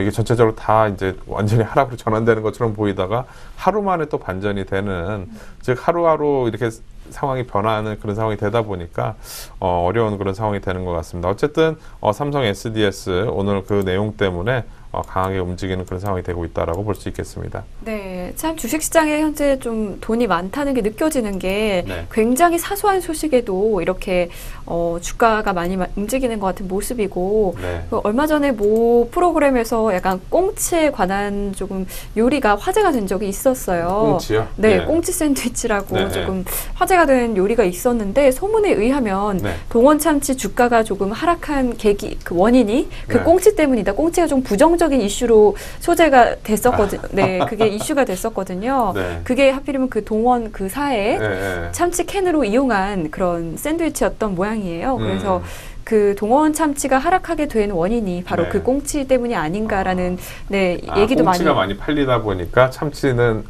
이게 전체적으로 다 이제 완전히 하락으로 전환되는 것처럼 보이다가 하루 만에 또 반전이 되는, 즉, 하루하루 이렇게 상황이 변화하는 그런 상황이 되다 보니까, 어려운 그런 상황이 되는 것 같습니다. 어쨌든, 삼성 SDS 오늘 그 내용 때문에 강하게 움직이는 그런 상황이 되고 있다라고 볼 수 있겠습니다. 네, 참 주식시장에 현재 좀 돈이 많다는 게 느껴지는 게 네. 굉장히 사소한 소식에도 이렇게 주가가 많이 움직이는 것 같은 모습이고, 네. 얼마 전에 모 프로그램에서 약간 꽁치에 관한 조금 요리가 화제가 된 적이 있었어요. 꽁치요? 네, 네. 꽁치 샌드위치라고 네, 조금 화제가 된 요리가 있었는데, 소문에 의하면 네. 동원 참치 주가가 조금 하락한 그 원인이 그 네. 꽁치 때문이다. 꽁치가 좀 부정적인 이슈로 소재가 됐었거든요. 네, 그게 이슈가 됐었거든요. 네. 그게 하필이면 그 동원 그 사에 네. 참치 캔으로 이용한 그런 샌드위치였던 모양이에요. 그래서 그 동원 참치가 하락하게 된 원인이 바로 네. 그 꽁치 때문이 아닌가라는 얘기도 꽁치가 많이 팔리다 보니까 참치는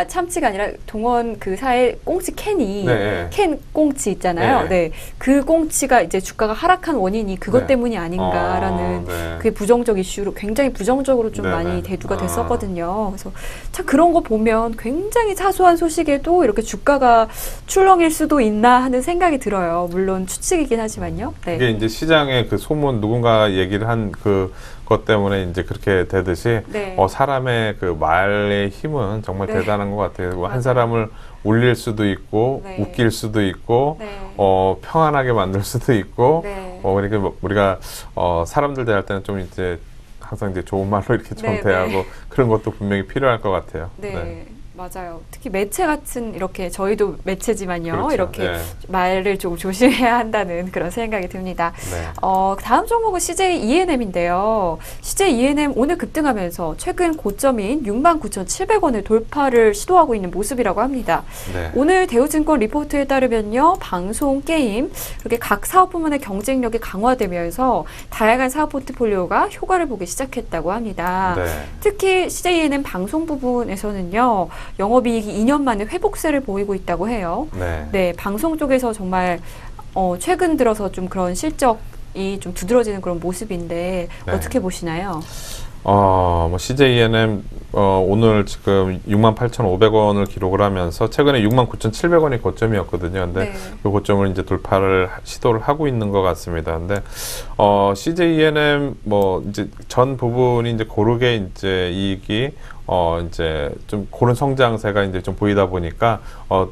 참치가 아니라 동원 그 사의 꽁치 캔이 네. 캔 꽁치 있잖아요. 네. 네. 그 꽁치가 이제 주가가 하락한 원인이 그것 네. 때문이 아닌가라는 네. 그게 부정적 이슈로 굉장히 부정적으로 좀 네. 많이 대두가 됐었거든요. 그래서 참 그런 거 보면 굉장히 사소한 소식에도 이렇게 주가가 출렁일 수도 있나 하는 생각이 들어요. 물론 추측이긴 하지만요. 네. 이게 이제 시장의 그 소문, 누군가 얘기를 한 것 때문에 이제 그렇게 되듯이 네. 사람의 그 말의 힘은 정말 네. 대단한 것 같아요. 한 사람을 울릴 수도 있고 네. 웃길 수도 있고 네. 평안하게 만들 수도 있고 네. 그러니까 우리가 사람들 대할 때는 좀 이제 항상 이제 좋은 말로 이렇게 좀 네, 대하고 네. 그런 것도 분명히 필요할 것 같아요. 네. 맞아요. 특히 매체 같은 이렇게 저희도 매체지만요. 그렇죠. 이렇게 네. 말을 좀 조심해야 한다는 그런 생각이 듭니다. 네. 다음 종목은 CJ ENM인데요. CJ ENM 오늘 급등하면서 최근 고점인 69,700원을 돌파를 시도하고 있는 모습이라고 합니다. 네. 오늘 대우증권 리포트에 따르면요. 방송, 게임, 이렇게 각 사업 부문의 경쟁력이 강화되면서 다양한 사업 포트폴리오가 효과를 보기 시작했다고 합니다. 네. 특히 CJ ENM 방송 부분에서는요. 영업이익이 2년 만에 회복세를 보이고 있다고 해요. 네. 네, 방송 쪽에서 정말 최근 들어서 좀 그런 실적이 좀 두드러지는 그런 모습인데 네. 어떻게 보시나요? 뭐 CJ ENM 오늘 지금 68,500원을 기록을 하면서 최근에 69,700원이 고점이었거든요. 근데 네. 그 고점을 이제 돌파를 시도를 하고 있는 것 같습니다. 근데 CJ ENM 뭐 이제 전 부분이 이제 고르게 이제 이익이 이제 좀 고른 성장세가 이제 좀 보이다 보니까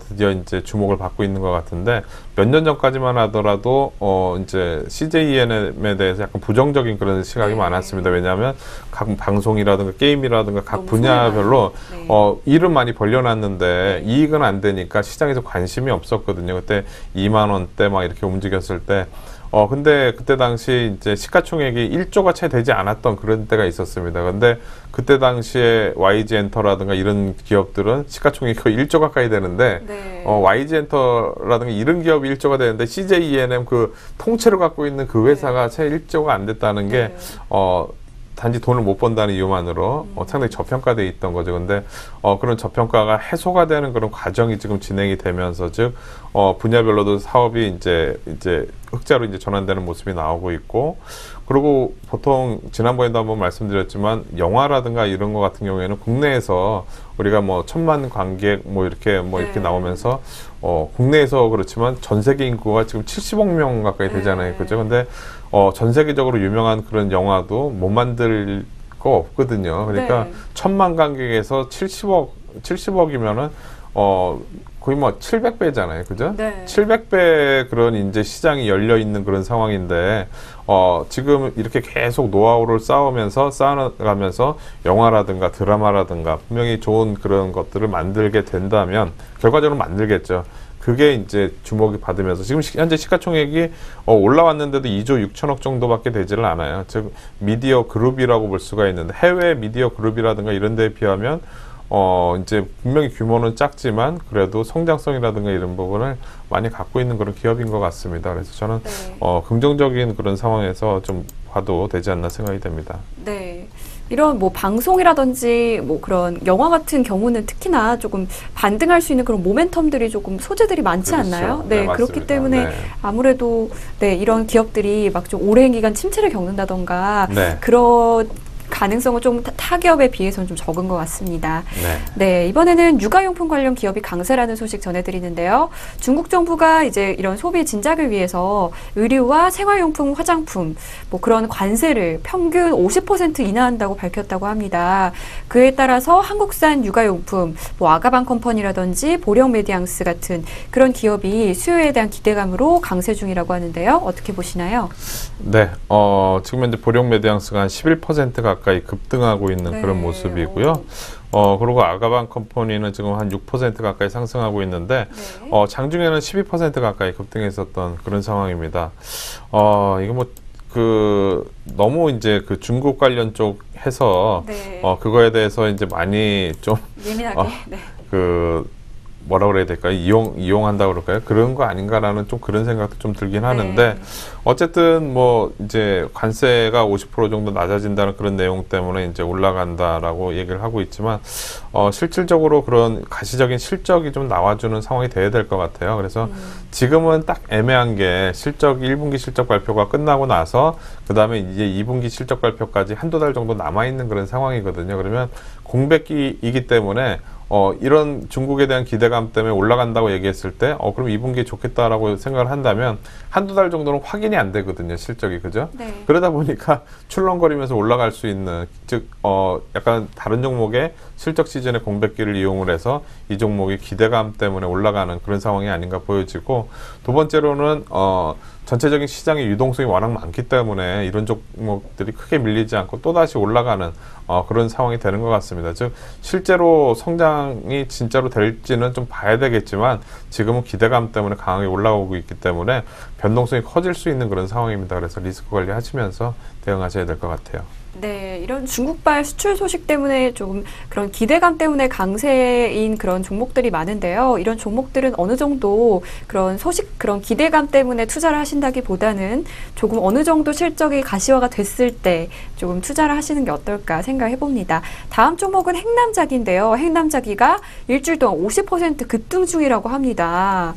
드디어 이제 주목을 받고 있는 것 같은데, 몇 년 전까지만 하더라도 이제 CJ ENM에 대해서 약간 부정적인 그런 시각이 네. 많았습니다. 왜냐하면 각 방송이라든가 게임이라든가 각 너무 분야별로 네. 일은 많이 벌려놨는데 네. 이익은 안 되니까 시장에서 관심이 없었거든요. 그때 2만 원대 막 이렇게 움직였을 때. 근데 그때 당시 이제 시가총액이 1조가 채 되지 않았던 그런 때가 있었습니다. 근데 그때 당시에 YG 엔터라든가 이런 기업들은 시가총액이 거의 1조 가까이 되는데 네. YG 엔터라든가 이런 기업이 1조가 되는데 CJ ENM 그 통째로 갖고 있는 그 회사가 채 1조가 안 됐다는 게 네. 단지 돈을 못 번다는 이유만으로 상당히 저평가돼 있던 거죠. 근데 그런 저평가가 해소가 되는 그런 과정이 지금 진행이 되면서 즉 분야별로도 사업이 이제 흑자로 이제 전환되는 모습이 나오고 있고, 그리고 보통 지난번에도 한번 말씀드렸지만 영화라든가 이런 거 같은 경우에는 국내에서 우리가 뭐 1,000만 관객 뭐 이렇게 네. 나오면서 국내에서 그렇지만 전 세계 인구가 지금 70억 명 가까이 되잖아요. 네. 그죠? 근데 전 세계적으로 유명한 그런 영화도 못 만들 거 없거든요. 그러니까 네. 1,000만 관객에서 70억이면은 거의 뭐 700배잖아요. 그죠? 네. 700배 그런 이제 시장이 열려 있는 그런 상황인데, 지금 이렇게 계속 노하우를 쌓아가면서 영화라든가 드라마라든가 분명히 좋은 그런 것들을 만들게 된다면, 결과적으로 만들겠죠. 그게 이제 주목이 받으면서 지금 현재 시가총액이 올라왔는데도 2조 6천억 정도밖에 되지를 않아요. 즉 미디어 그룹이라고 볼 수가 있는데, 해외 미디어 그룹이라든가 이런 데에 비하면 이제 분명히 규모는 작지만 그래도 성장성이라든가 이런 부분을 많이 갖고 있는 그런 기업인 것 같습니다. 그래서 저는 네. 긍정적인 그런 상황에서 좀 봐도 되지 않나 생각이 됩니다. 네. 이런 뭐 방송이라든지 뭐 그런 영화 같은 경우는 특히나 조금 반등할 수 있는 그런 모멘텀들이 조금 소재들이 많지 그렇죠. 않나요? 네, 그렇기 맞습니다. 때문에 네. 아무래도 네, 이런 기업들이 막 좀 오랜 기간 침체를 겪는다던가 네. 그런 가능성은 좀 타기업에 비해서는 좀 적은 것 같습니다. 네. 네, 이번에는 육아용품 관련 기업이 강세라는 소식 전해드리는데요. 중국 정부가 이제 이런 소비 진작을 위해서 의류와 생활용품, 화장품, 뭐 그런 관세를 평균 50% 인하한다고 밝혔다고 합니다. 그에 따라서 한국산 육아용품, 뭐 아가방 컴퍼니라든지 보령 메디앙스 같은 그런 기업이 수요에 대한 기대감으로 강세 중이라고 하는데요. 어떻게 보시나요? 네, 지금 현재 보령 메디앙스가 한 11% 가까이 급등하고 있는 네. 그런 모습이고요. 그리고 아가방 컴퍼니는 지금 한 6% 가까이 상승하고 있는데, 네. 장중에는 12% 가까이 급등했었던 그런 상황입니다. 이거 뭐, 너무 이제 그 중국 관련 쪽 해서, 네. 그거에 대해서 이제 많이 좀, 예민하게. 네. 뭐라 그래야 될까요? 이용한다고 그럴까요? 그런 거 아닌가라는 좀 그런 생각도 좀 들긴 하는데, 네. 어쨌든 뭐 이제 관세가 50% 정도 낮아진다는 그런 내용 때문에 이제 올라간다라고 얘기를 하고 있지만, 실질적으로 그런 가시적인 실적이 좀 나와주는 상황이 돼야 될 것 같아요. 그래서 지금은 딱 애매한 게 1분기 실적 발표가 끝나고 나서 그 다음에 이제 2분기 실적 발표까지 한두 달 정도 남아있는 그런 상황이거든요. 그러면 공백기이기 때문에 이런 중국에 대한 기대감 때문에 올라간다고 얘기했을 때, 그럼 2분기 좋겠다라고 생각을 한다면 한두 달 정도는 확인이 안 되거든요, 실적이. 그죠? 네. 그러다 보니까 출렁거리면서 올라갈 수 있는, 즉, 약간 다른 종목의 실적 시즌의 공백기를 이용을 해서 이 종목의 기대감 때문에 올라가는 그런 상황이 아닌가 보여지고, 두 번째로는, 전체적인 시장의 유동성이 워낙 많기 때문에 이런 종목들이 크게 밀리지 않고 또다시 올라가는 그런 상황이 되는 것 같습니다. 즉 실제로 성장이 진짜로 될지는 좀 봐야 되겠지만 지금은 기대감 때문에 강하게 올라오고 있기 때문에 변동성이 커질 수 있는 그런 상황입니다. 그래서 리스크 관리하시면서 대응하셔야 될 것 같아요. 네, 이런 중국발 수출 소식 때문에 조금 그런 기대감 때문에 강세인 그런 종목들이 많은데요. 이런 종목들은 어느 정도 그런 그런 기대감 때문에 투자를 하신다기보다는 조금 어느 정도 실적이 가시화가 됐을 때 조금 투자를 하시는 게 어떨까 생각해 봅니다. 다음 종목은 행남자기인데요. 행남자기가 일주일 동안 50% 급등 중이라고 합니다.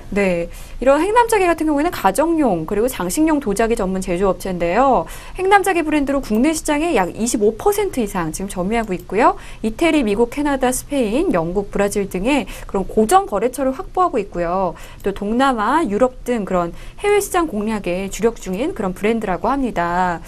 네. 이런 행남자기 같은 경우에는 가정용 그리고 장식용 도자기 전문 제조업체인데요. 행남자기 브랜드로 국내 시장의 약 25% 이상 지금 점유하고 있고요. 이태리, 미국, 캐나다, 스페인, 영국, 브라질 등의 그런 고정 거래처를 확보하고 있고요. 또 동남아, 유럽 등 그런 해외 시장 공략에 주력 중인 그런 브랜드라고 합니다.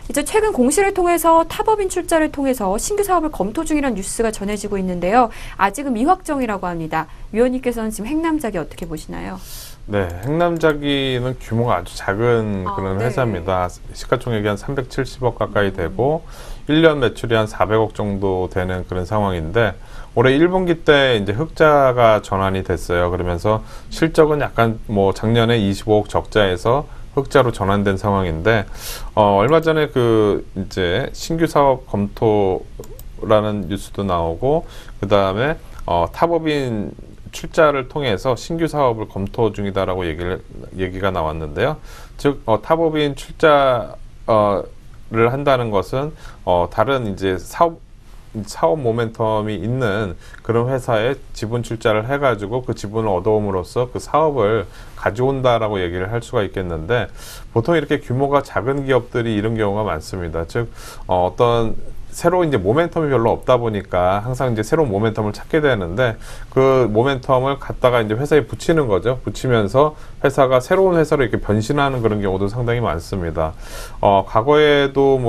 이제 최근 공시를 통해서 탑업인 출자를 통해서 신규 사업을 검토 중이라는 뉴스가 전해지고 있는데요. 아직은 미확정이라고 합니다. 위원님께서는 지금 행남자기 어떻게 보시나요? 네, 행남자기는 규모가 아주 작은 그런 네. 회사입니다. 시가총액이 한 370억 가까이 되고 1년 매출이 한 400억 정도 되는 그런 상황인데 올해 1분기 때 이제 흑자가 전환이 됐어요. 그러면서 실적은 약간 뭐 작년에 25억 적자에서 흑자로 전환된 상황인데 얼마 전에 그 이제 신규 사업 검토 거라는 뉴스도 나오고, 그 다음에 타법인 출자를 통해서 신규 사업을 검토 중이다라고 얘기가 나왔는데요. 즉 타법인 출자를 한다는 것은 다른 이제 사업 모멘텀이 있는 그런 회사에 지분 출자를 해가지고 그 지분을 얻어옴으로써 그 사업을 가져온다라고 얘기를 할 수가 있겠는데, 보통 이렇게 규모가 작은 기업들이 이런 경우가 많습니다. 즉 어떤 새로 이제 모멘텀이 별로 없다 보니까 항상 이제 새로운 모멘텀을 찾게 되는데, 그 모멘텀을 갖다가 이제 회사에 붙이는 거죠. 붙이면서 회사가 새로운 회사로 이렇게 변신하는 그런 경우도 상당히 많습니다. 과거에도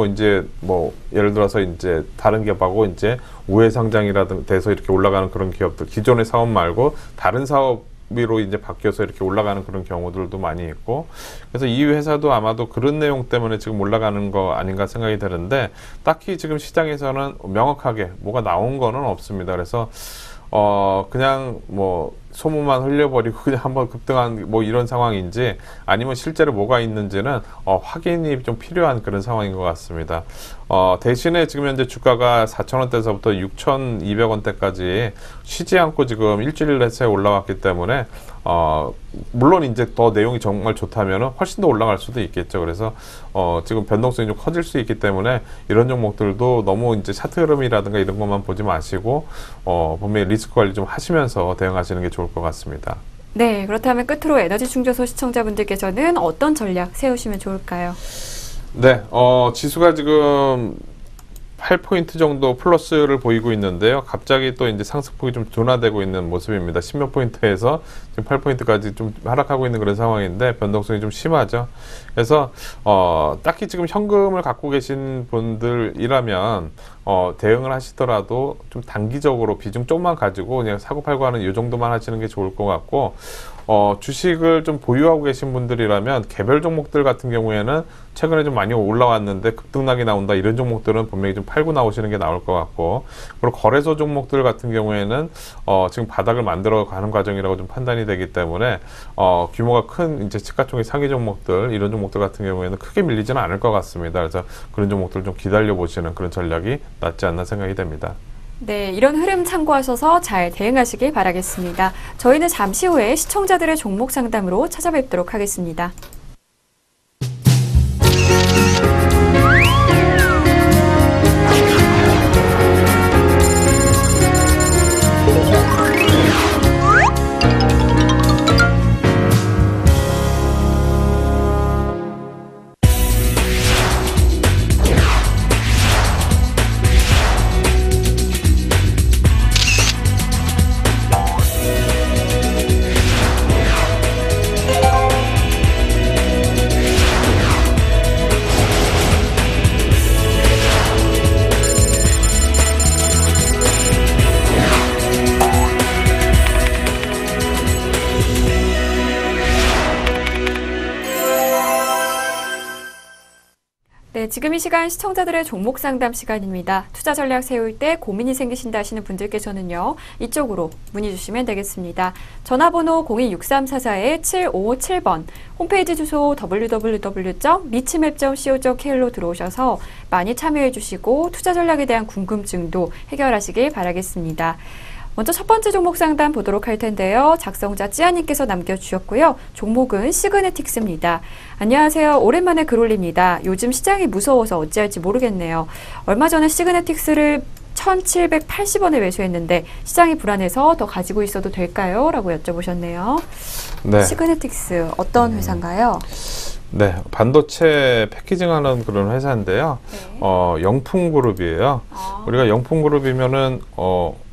예를 들어서 이제 다른 기업하고 이제 우회 상장이라든 돼서 이렇게 올라가는 그런 기업들, 기존의 사업 말고 다른 사업으로 이제 바뀌어서 이렇게 올라가는 그런 경우들도 많이 있고, 그래서 이 회사도 아마도 그런 내용 때문에 지금 올라가는 거 아닌가 생각이 드는데, 딱히 지금 시장에서는 명확하게 뭐가 나온 거는 없습니다. 그래서 그냥 소문만 흘려버리고 그냥 한번 급등한 이런 상황인지, 아니면 실제로 뭐가 있는지는 확인이 좀 필요한 그런 상황인 것 같습니다. 대신에 지금 현재 주가가 4,000원대에서부터 6,200원대까지 쉬지 않고 지금 일주일 내에 올라왔기 때문에 물론 이제 더 내용이 정말 좋다면 훨씬 더 올라갈 수도 있겠죠. 그래서 지금 변동성이 좀 커질 수 있기 때문에 이런 종목들도 너무 이제 차트 흐름이라든가 이런 것만 보지 마시고 분명히 리스크 관리 좀 하시면서 대응하시는 게 좋을 것 같습니다. 네, 그렇다면 끝으로 에너지 충전소 시청자분들께서는 어떤 전략 세우시면 좋을까요? 네, 지수가 지금 8포인트 정도 플러스를 보이고 있는데요. 갑자기 또 이제 상승폭이 좀 둔화되고 있는 모습입니다. 10몇 포인트에서 지금 8포인트까지 좀 하락하고 있는 그런 상황인데 변동성이 좀 심하죠. 그래서 딱히 지금 현금을 갖고 계신 분들이라면 대응을 하시더라도 좀 단기적으로 비중 조금만 가지고 그냥 사고 팔고 하는 이 정도만 하시는 게 좋을 것 같고, 주식을 좀 보유하고 계신 분들이라면 개별 종목들 같은 경우에는 최근에 좀 많이 올라왔는데 급등락이 나온다, 이런 종목들은 분명히 좀 팔고 나오시는 게 나올 것 같고, 그리고 거래소 종목들 같은 경우에는 지금 바닥을 만들어 가는 과정이라고 좀 판단이 되기 때문에 규모가 큰 이제 시가총액 상위 종목들, 이런 종목들 같은 경우에는 크게 밀리지는 않을 것 같습니다. 그래서 그런 종목들 좀 기다려 보시는 그런 전략이 낫지 않나 생각이 됩니다. 네, 이런 흐름 참고하셔서 잘 대응하시길 바라겠습니다. 저희는 잠시 후에 시청자들의 종목 상담으로 찾아뵙도록 하겠습니다. 네, 지금 이 시간 시청자들의 종목 상담 시간입니다. 투자 전략 세울 때 고민이 생기신다 하시는 분들께서는요, 이쪽으로 문의 주시면 되겠습니다. 전화번호 02-6344-7557번, 홈페이지 주소 www.미츠맵.co.kr로 들어오셔서 많이 참여해 주시고 투자 전략에 대한 궁금증도 해결하시길 바라겠습니다. 먼저 첫 번째 종목 상담 보도록 할 텐데요. 작성자 찌아님께서 남겨주셨고요. 종목은 시그네틱스입니다. 안녕하세요. 오랜만에 글 올립니다. 요즘 시장이 무서워서 어찌할지 모르겠네요. 얼마 전에 시그네틱스를 1,780원에 매수했는데 시장이 불안해서 더 가지고 있어도 될까요? 라고 여쭤보셨네요. 네. 시그네틱스 어떤 회사인가요? 네, 반도체 패키징하는 그런 회사인데요. 네. 영풍그룹이에요. 우리가 영풍그룹이면은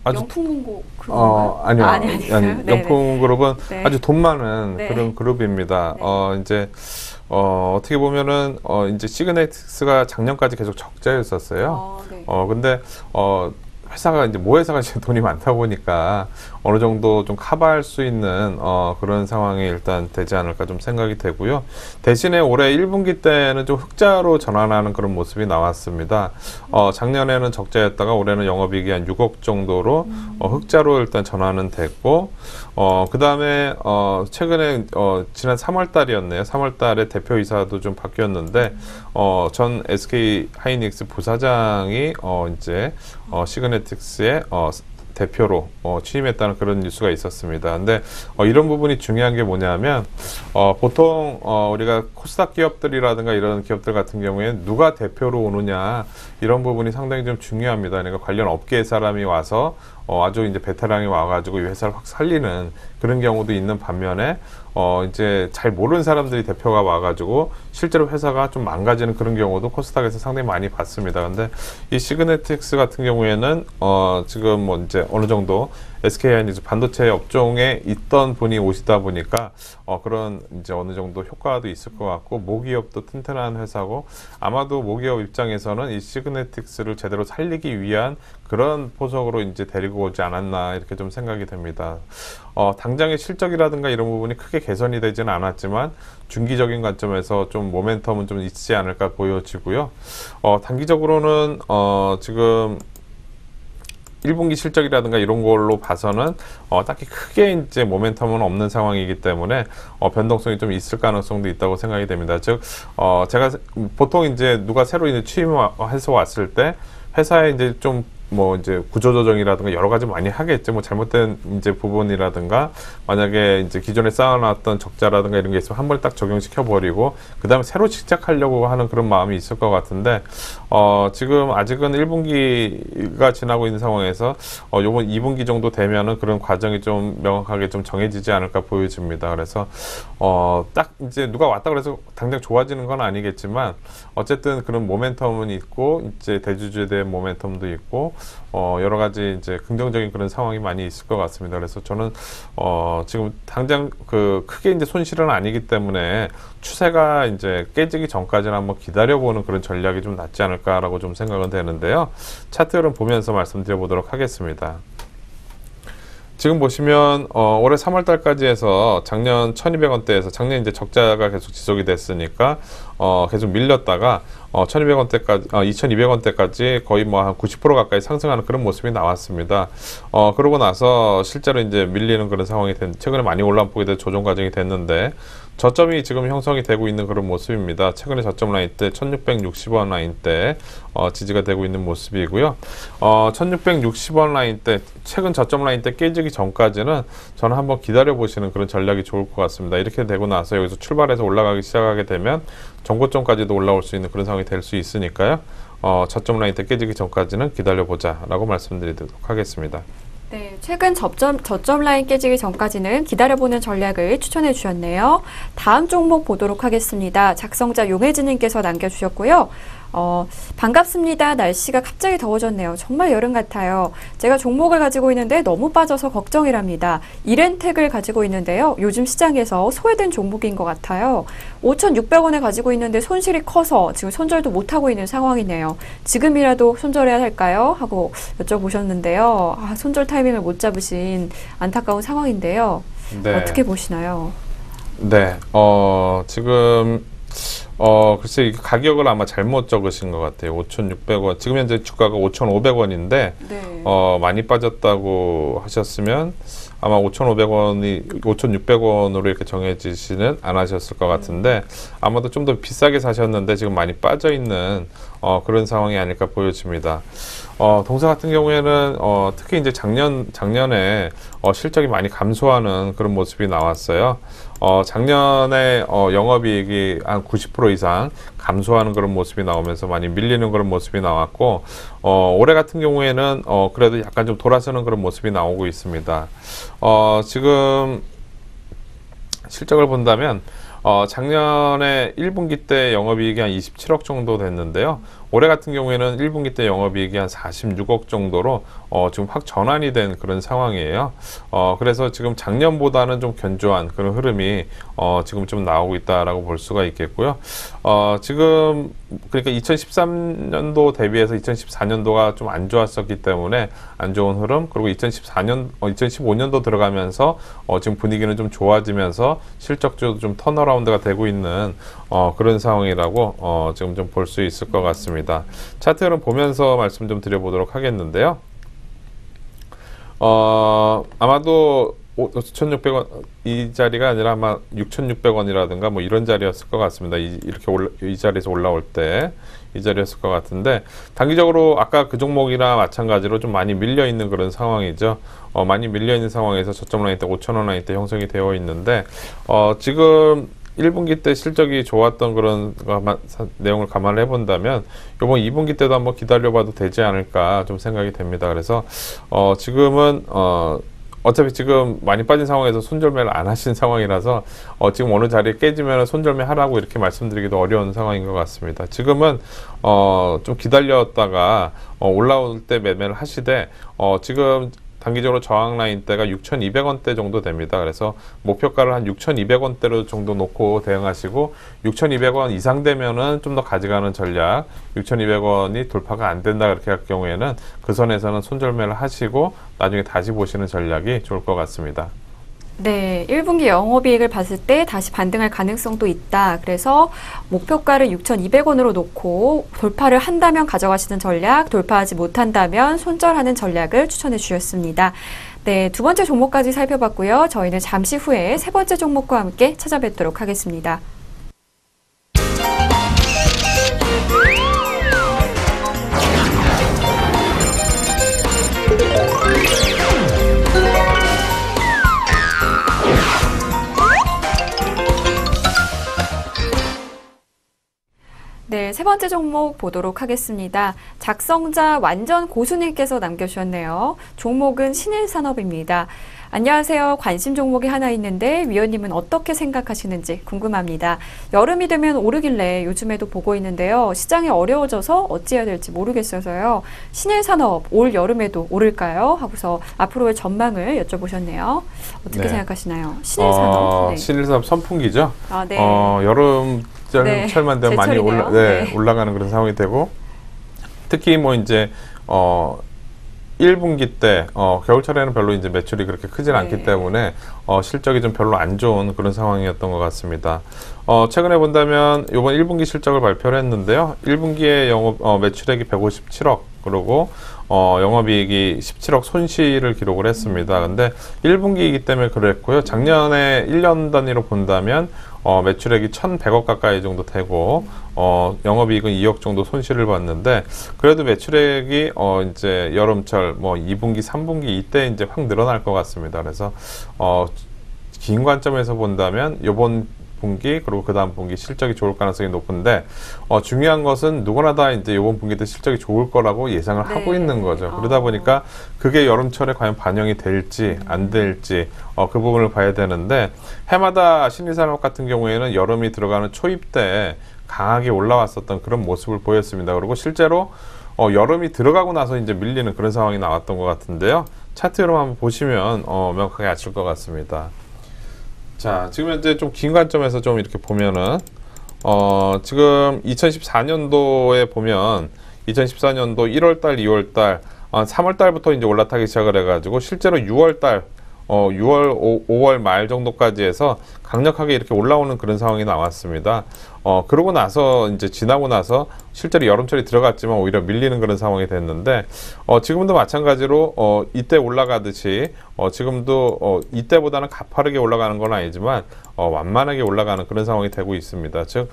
아주 영풍문고 그런가요? 아니요. 아니요. 영풍그룹은 네. 아주 돈 많은 네. 그런 그룹입니다. 네. 이제 어떻게 보면은 이제 시그네틱스가 작년까지 계속 적자였었어요. 네. 근데 회사가 이제 모 회사가 이제 돈이 많다 보니까 어느 정도 좀 커버할 수 있는 그런 상황이 일단 되지 않을까 좀 생각이 되고요. 대신에 올해 1분기 때는 좀 흑자로 전환하는 그런 모습이 나왔습니다. 작년에는 적자였다가 올해는 영업이익이 한 6억 정도로 흑자로 일단 전환은 됐고, 그 다음에 최근에 지난 3월 달이었네요. 3월 달에 대표이사도 좀 바뀌었는데 전 SK 하이닉스 부사장이 이제 시그네틱스의 대표로 취임했다는 그런 뉴스가 있었습니다. 근데 이런 부분이 중요한 게 뭐냐면 보통 우리가 코스닥 기업들이라든가 이런 기업들 같은 경우에 누가 대표로 오느냐 이런 부분이 상당히 좀 중요합니다. 그러니까 관련 업계의 사람이 와서 아주 이제 베테랑이 와가지고 이 회사를 확 살리는 그런 경우도 있는 반면에 이제 잘 모르는 사람들이 대표가 와가지고 실제로 회사가 좀 망가지는 그런 경우도 코스닥에서 상당히 많이 봤습니다. 근데 이 시그네틱스 같은 경우에는 지금 뭐 이제 어느 정도 SK하이닉스 반도체 업종에 있던 분이 오시다 보니까 그런 이제 어느 정도 효과도 있을 것 같고 모기업도 튼튼한 회사고 아마도 모기업 입장에서는 이 시그네틱스를 제대로 살리기 위한 그런 포석으로 이제 데리고 오지 않았나 이렇게 좀 생각이 됩니다. 당장의 실적이라든가 이런 부분이 크게 개선이 되지는 않았지만 중기적인 관점에서 좀 모멘텀은 좀 있지 않을까 보여지고요. 단기적으로는 지금 1분기 실적이라든가 이런 걸로 봐서는 딱히 크게 이제 모멘텀은 없는 상황이기 때문에 변동성이 좀 있을 가능성도 있다고 생각이 됩니다. 즉 제가 보통 이제 누가 새로 이제 취임해서 왔을 때 회사에 이제 좀 뭐 이제 구조조정이라든가 여러 가지 많이 하겠죠. 뭐 잘못된 이제 부분이라든가 만약에 이제 기존에 쌓아놨던 적자라든가 이런 게 있으면 한 번에 딱 적용시켜 버리고 그 다음에 새로 시작하려고 하는 그런 마음이 있을 것 같은데 지금 아직은 1분기가 지나고 있는 상황에서 요번 2분기 정도 되면은 그런 과정이 좀 명확하게 좀 정해지지 않을까 보여집니다. 그래서 딱 이제 누가 왔다 그래서 당장 좋아지는 건 아니겠지만 어쨌든 그런 모멘텀은 있고 이제 대주주에 대한 모멘텀도 있고 여러 가지 이제 긍정적인 그런 상황이 많이 있을 것 같습니다. 그래서 저는 지금 당장 크게 이제 손실은 아니기 때문에 추세가 이제 깨지기 전까지는 한번 기다려보는 그런 전략이 좀 낫지 않을까라고 좀 생각은 되는데요. 차트를 보면서 말씀드려 보도록 하겠습니다. 지금 보시면 올해 3월 달까지 해서 작년 1,200원대에서 작년 이제 적자가 계속 지속이 됐으니까 계속 밀렸다가 1,200원대까지 2,200원대까지 거의 뭐 한 90% 가까이 상승하는 그런 모습이 나왔습니다. 그러고 나서 실제로 이제 밀리는 그런 상황이 최근에 많이 올라오게 된 조정 과정이 됐는데 저점이 지금 형성이 되고 있는 그런 모습입니다. 최근에 저점 라인 때 1,660원 라인 때 지지가 되고 있는 모습이고요. 1,660원 라인 때 최근 저점 라인 때 깨지기 전까지는 저는 한번 기다려 보시는 그런 전략이 좋을 것 같습니다. 이렇게 되고 나서 여기서 출발해서 올라가기 시작하게 되면 정고점까지도 올라올 수 있는 그런 상황이 될 수 있으니까요. 저점 라인 때 깨지기 전까지는 기다려 보자 라고 말씀드리도록 하겠습니다. 네, 최근 저점 라인 깨지기 전까지는 기다려보는 전략을 추천해 주셨네요. 다음 종목 보도록 하겠습니다. 작성자 용혜진님께서 남겨주셨고요. 반갑습니다. 날씨가 갑자기 더워졌네요. 정말 여름 같아요. 제가 종목을 가지고 있는데 너무 빠져서 걱정이랍니다. 이렌텍을 가지고 있는데요. 요즘 시장에서 소외된 종목인 것 같아요. 5,600원에 가지고 있는데 손실이 커서 지금 손절도 못하고 있는 상황이네요. 지금이라도 손절해야 할까요? 하고 여쭤보셨는데요. 손절 타이밍을 못 잡으신 안타까운 상황인데요. 네. 어떻게 보시나요? 네, 지금 글쎄 이 가격을 아마 잘못 적으신 것 같아요. 5,600원. 지금 현재 주가가 5,500원인데 네. 많이 빠졌다고 하셨으면 아마 5,500원이 5,600원으로 이렇게 정해지지는 않으셨을 것 같은데 아마도 좀 더 비싸게 사셨는데 지금 많이 빠져 있는 그런 상황이 아닐까 보여집니다. 동사 같은 경우에는 특히 이제 작년에 실적이 많이 감소하는 그런 모습이 나왔어요. 작년에 영업이익이 한 90% 이상 감소하는 그런 모습이 나오면서 많이 밀리는 그런 모습이 나왔고 올해 같은 경우에는 그래도 약간 좀 돌아서는 그런 모습이 나오고 있습니다. 지금 실적을 본다면 작년에 1분기 때 영업이익이 한 27억 정도 됐는데요. 올해 같은 경우에는 1분기 때 영업이익이 한 46억 정도로 지금 확 전환이 된 그런 상황이에요. 그래서 지금 작년보다는 좀 견조한 그런 흐름이 지금 좀 나오고 있다라고 볼 수가 있겠고요. 지금 그러니까 2013년도 대비해서 2014년도가 좀 안 좋았었기 때문에 안 좋은 흐름, 그리고 2015년도 들어가면서 지금 분위기는 좀 좋아지면서 실적도 좀 턴어라운드가 되고 있는 그런 상황이라고 지금 좀 볼 수 있을 것 같습니다. 차트 흐름 보면서 말씀 좀 드려보도록 하겠는데요. 아마도 5,600원 이 자리가 아니라 아마 6,600원이라든가 뭐 이런 자리였을 것 같습니다. 이렇게 이 자리에서 올라올 때 이 자리였을 것 같은데, 단기적으로 아까 그 종목이나 마찬가지로 좀 많이 밀려 있는 그런 상황이죠. 많이 밀려 있는 상황에서 저점 라인 때 5,000원 라인 때 형성이 되어 있는데, 지금 1분기 때 실적이 좋았던 그런 내용을 감안을 해본다면 이번 2분기 때도 한번 기다려봐도 되지 않을까 좀 생각이 됩니다. 그래서 지금은 어차피 지금 많이 빠진 상황에서 손절매를 안 하신 상황이라서 지금 어느 자리에 깨지면 손절매 하라고 이렇게 말씀드리기도 어려운 상황인 것 같습니다. 지금은 좀 기다렸다가 올라올 때 매매를 하시되, 지금 단기적으로 저항 라인대가 6,200원대 정도 됩니다. 그래서 목표가를 한 6,200원대로 정도 놓고 대응하시고, 6,200원 이상 되면은 좀 더 가져가는 전략, 6,200원이 돌파가 안 된다 그렇게 할 경우에는 그 선에서는 손절매를 하시고 나중에 다시 보시는 전략이 좋을 것 같습니다. 네, 1분기 영업이익을 봤을 때 다시 반등할 가능성도 있다. 그래서 목표가를 6,200원으로 놓고 돌파를 한다면 가져가시는 전략, 돌파하지 못한다면 손절하는 전략을 추천해 주셨습니다. 네, 두 번째 종목까지 살펴봤고요. 저희는 잠시 후에 세 번째 종목과 함께 찾아뵙도록 하겠습니다. 네, 세 번째 종목 보도록 하겠습니다. 작성자 완전 고수님께서 남겨주셨네요. 종목은 신일산업입니다. 안녕하세요. 관심 종목이 하나 있는데 위원님은 어떻게 생각하시는지 궁금합니다. 여름이 되면 오르길래 요즘에도 보고 있는데요. 시장이 어려워져서 어찌해야 될지 모르겠어서요. 신일산업 올 여름에도 오를까요? 하고서 앞으로의 전망을 여쭤보셨네요. 어떻게 생각하시나요? 신일산업. 네. 신일산업 선풍기죠. 아, 네. 여름 철만 되면 많이 올라가는 그런 상황이 되고, 특히 뭐 이제 1분기 때 겨울철에는 별로 이제 매출이 그렇게 크진 않기 때문에 실적이 좀 별로 안 좋은 그런 상황이었던 것 같습니다. 최근에 본다면 이번 1분기 실적을 발표를 했는데요. 1분기에 매출액이 157억, 그리고 영업이익이 17억 손실을 기록을 했습니다. 근데 1분기이기 때문에 그랬고요. 작년에 1년 단위로 본다면 매출액이 1,100억 가까이 정도 되고, 영업이익은 2억 정도 손실을 봤는데, 그래도 매출액이 이제 여름철 뭐 2분기, 3분기 이때 이제 확 늘어날 것 같습니다. 그래서 긴 관점에서 본다면 이번 분기 그리고 그 다음 분기 실적이 좋을 가능성이 높은데, 중요한 것은 누구나 다 이제 이번 분기 때 실적이 좋을 거라고 예상을 하고 있는 거죠. 그러다 보니까 그게 여름철에 과연 반영이 될지 안 될지 그 부분을 봐야 되는데, 해마다 신일산업 같은 경우에는 여름이 들어가는 초입 때 강하게 올라왔었던 그런 모습을 보였습니다. 그리고 실제로 여름이 들어가고 나서 이제 밀리는 그런 상황이 나왔던 것 같은데요. 차트로 한번 보시면 명확하게 아실 것 같습니다. 자, 지금 현재 좀 긴 관점에서 좀 이렇게 보면은 지금 2014년도에 보면 2014년도 1월달, 2월달, 3월달부터 이제 올라타기 시작을 해가지고 실제로 6월달, 6월, 5월 말 정도까지 해서 강력하게 이렇게 올라오는 그런 상황이 나왔습니다. 그러고 나서 이제 지나고 나서 실제로 여름철이 들어갔지만 오히려 밀리는 그런 상황이 됐는데, 지금도 마찬가지로 이때 올라가듯이 지금도 이때보다는 가파르게 올라가는 건 아니지만 완만하게 올라가는 그런 상황이 되고 있습니다. 즉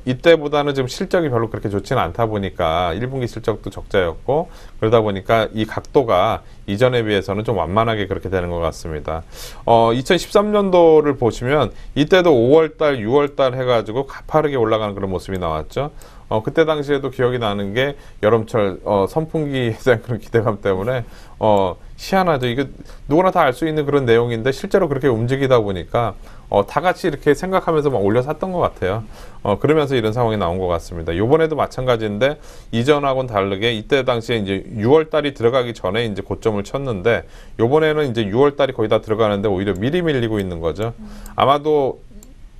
이때보다는 지금 실적이 별로 그렇게 좋지는 않다 보니까 1분기 실적도 적자였고, 그러다 보니까 이 각도가 이전에 비해서는 좀 완만하게 그렇게 되는 것 같습니다. 2013년도를 보시면 이때도 5월달, 6월달 해가지고 가파르게 올라가는 그런 모습이 나왔죠. 그때 당시에도 기억이 나는 게 여름철 선풍기에 대한 그런 기대감 때문에 희한하죠. 이게 누구나 다 알 수 있는 그런 내용인데 실제로 그렇게 움직이다 보니까 다 같이 이렇게 생각하면서 막 올려 샀던 것 같아요. 그러면서 이런 상황이 나온 것 같습니다. 요번에도 마찬가지인데 이전하고는 다르게 이때 당시에 이제 6월 달이 들어가기 전에 이제 고점을 쳤는데 요번에는 이제 6월 달이 거의 다 들어가는데 오히려 미리 밀리고 있는 거죠. 아마도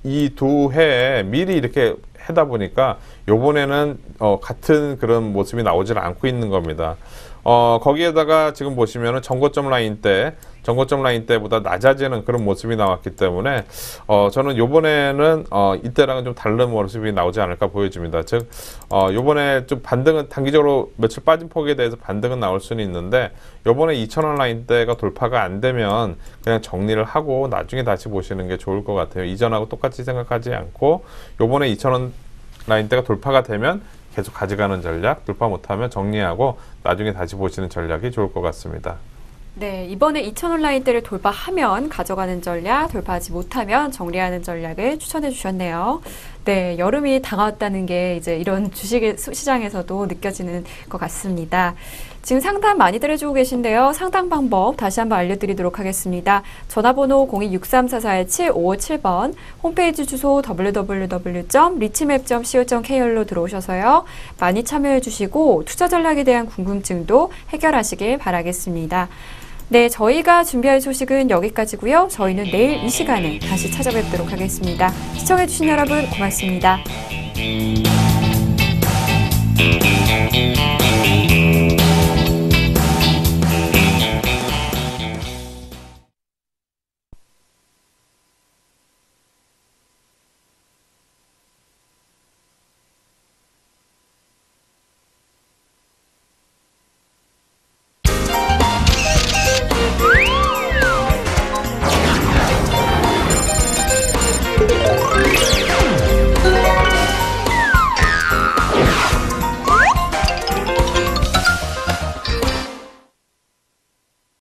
이 두 해에 미리 이렇게 하다 보니까 요번에는 같은 그런 모습이 나오질 않고 있는 겁니다. 거기에다가 지금 보시면은 전고점 라인 때보다 낮아지는 그런 모습이 나왔기 때문에 저는 요번에는 이때랑은 좀 다른 모습이 나오지 않을까 보여집니다. 즉 요번에 좀 반등은 단기적으로 며칠 빠진 폭에 대해서 반등은 나올 수는 있는데 요번에 2,000원 라인대가 돌파가 안 되면 그냥 정리를 하고 나중에 다시 보시는 게 좋을 것 같아요. 이전하고 똑같이 생각하지 않고 요번에 2,000원 라인대가 돌파가 되면 계속 가져가는 전략, 돌파 못하면 정리하고 나중에 다시 보시는 전략이 좋을 것 같습니다. 네, 이번에 2,000원 라인대를 돌파하면 가져가는 전략, 돌파하지 못하면 정리하는 전략을 추천해 주셨네요. 네, 여름이 다가왔다는 게 이제 이런 주식 시장에서도 느껴지는 것 같습니다. 지금 상담 많이들 해주고 계신데요. 상담 방법 다시 한번 알려드리도록 하겠습니다. 전화번호 02-6344-7557번, 홈페이지 주소 www.richmap.co.kr로 들어오셔서요. 많이 참여해 주시고 투자 전략에 대한 궁금증도 해결하시길 바라겠습니다. 네, 저희가 준비할 소식은 여기까지고요. 저희는 내일 이 시간에 다시 찾아뵙도록 하겠습니다. 시청해주신 여러분 고맙습니다.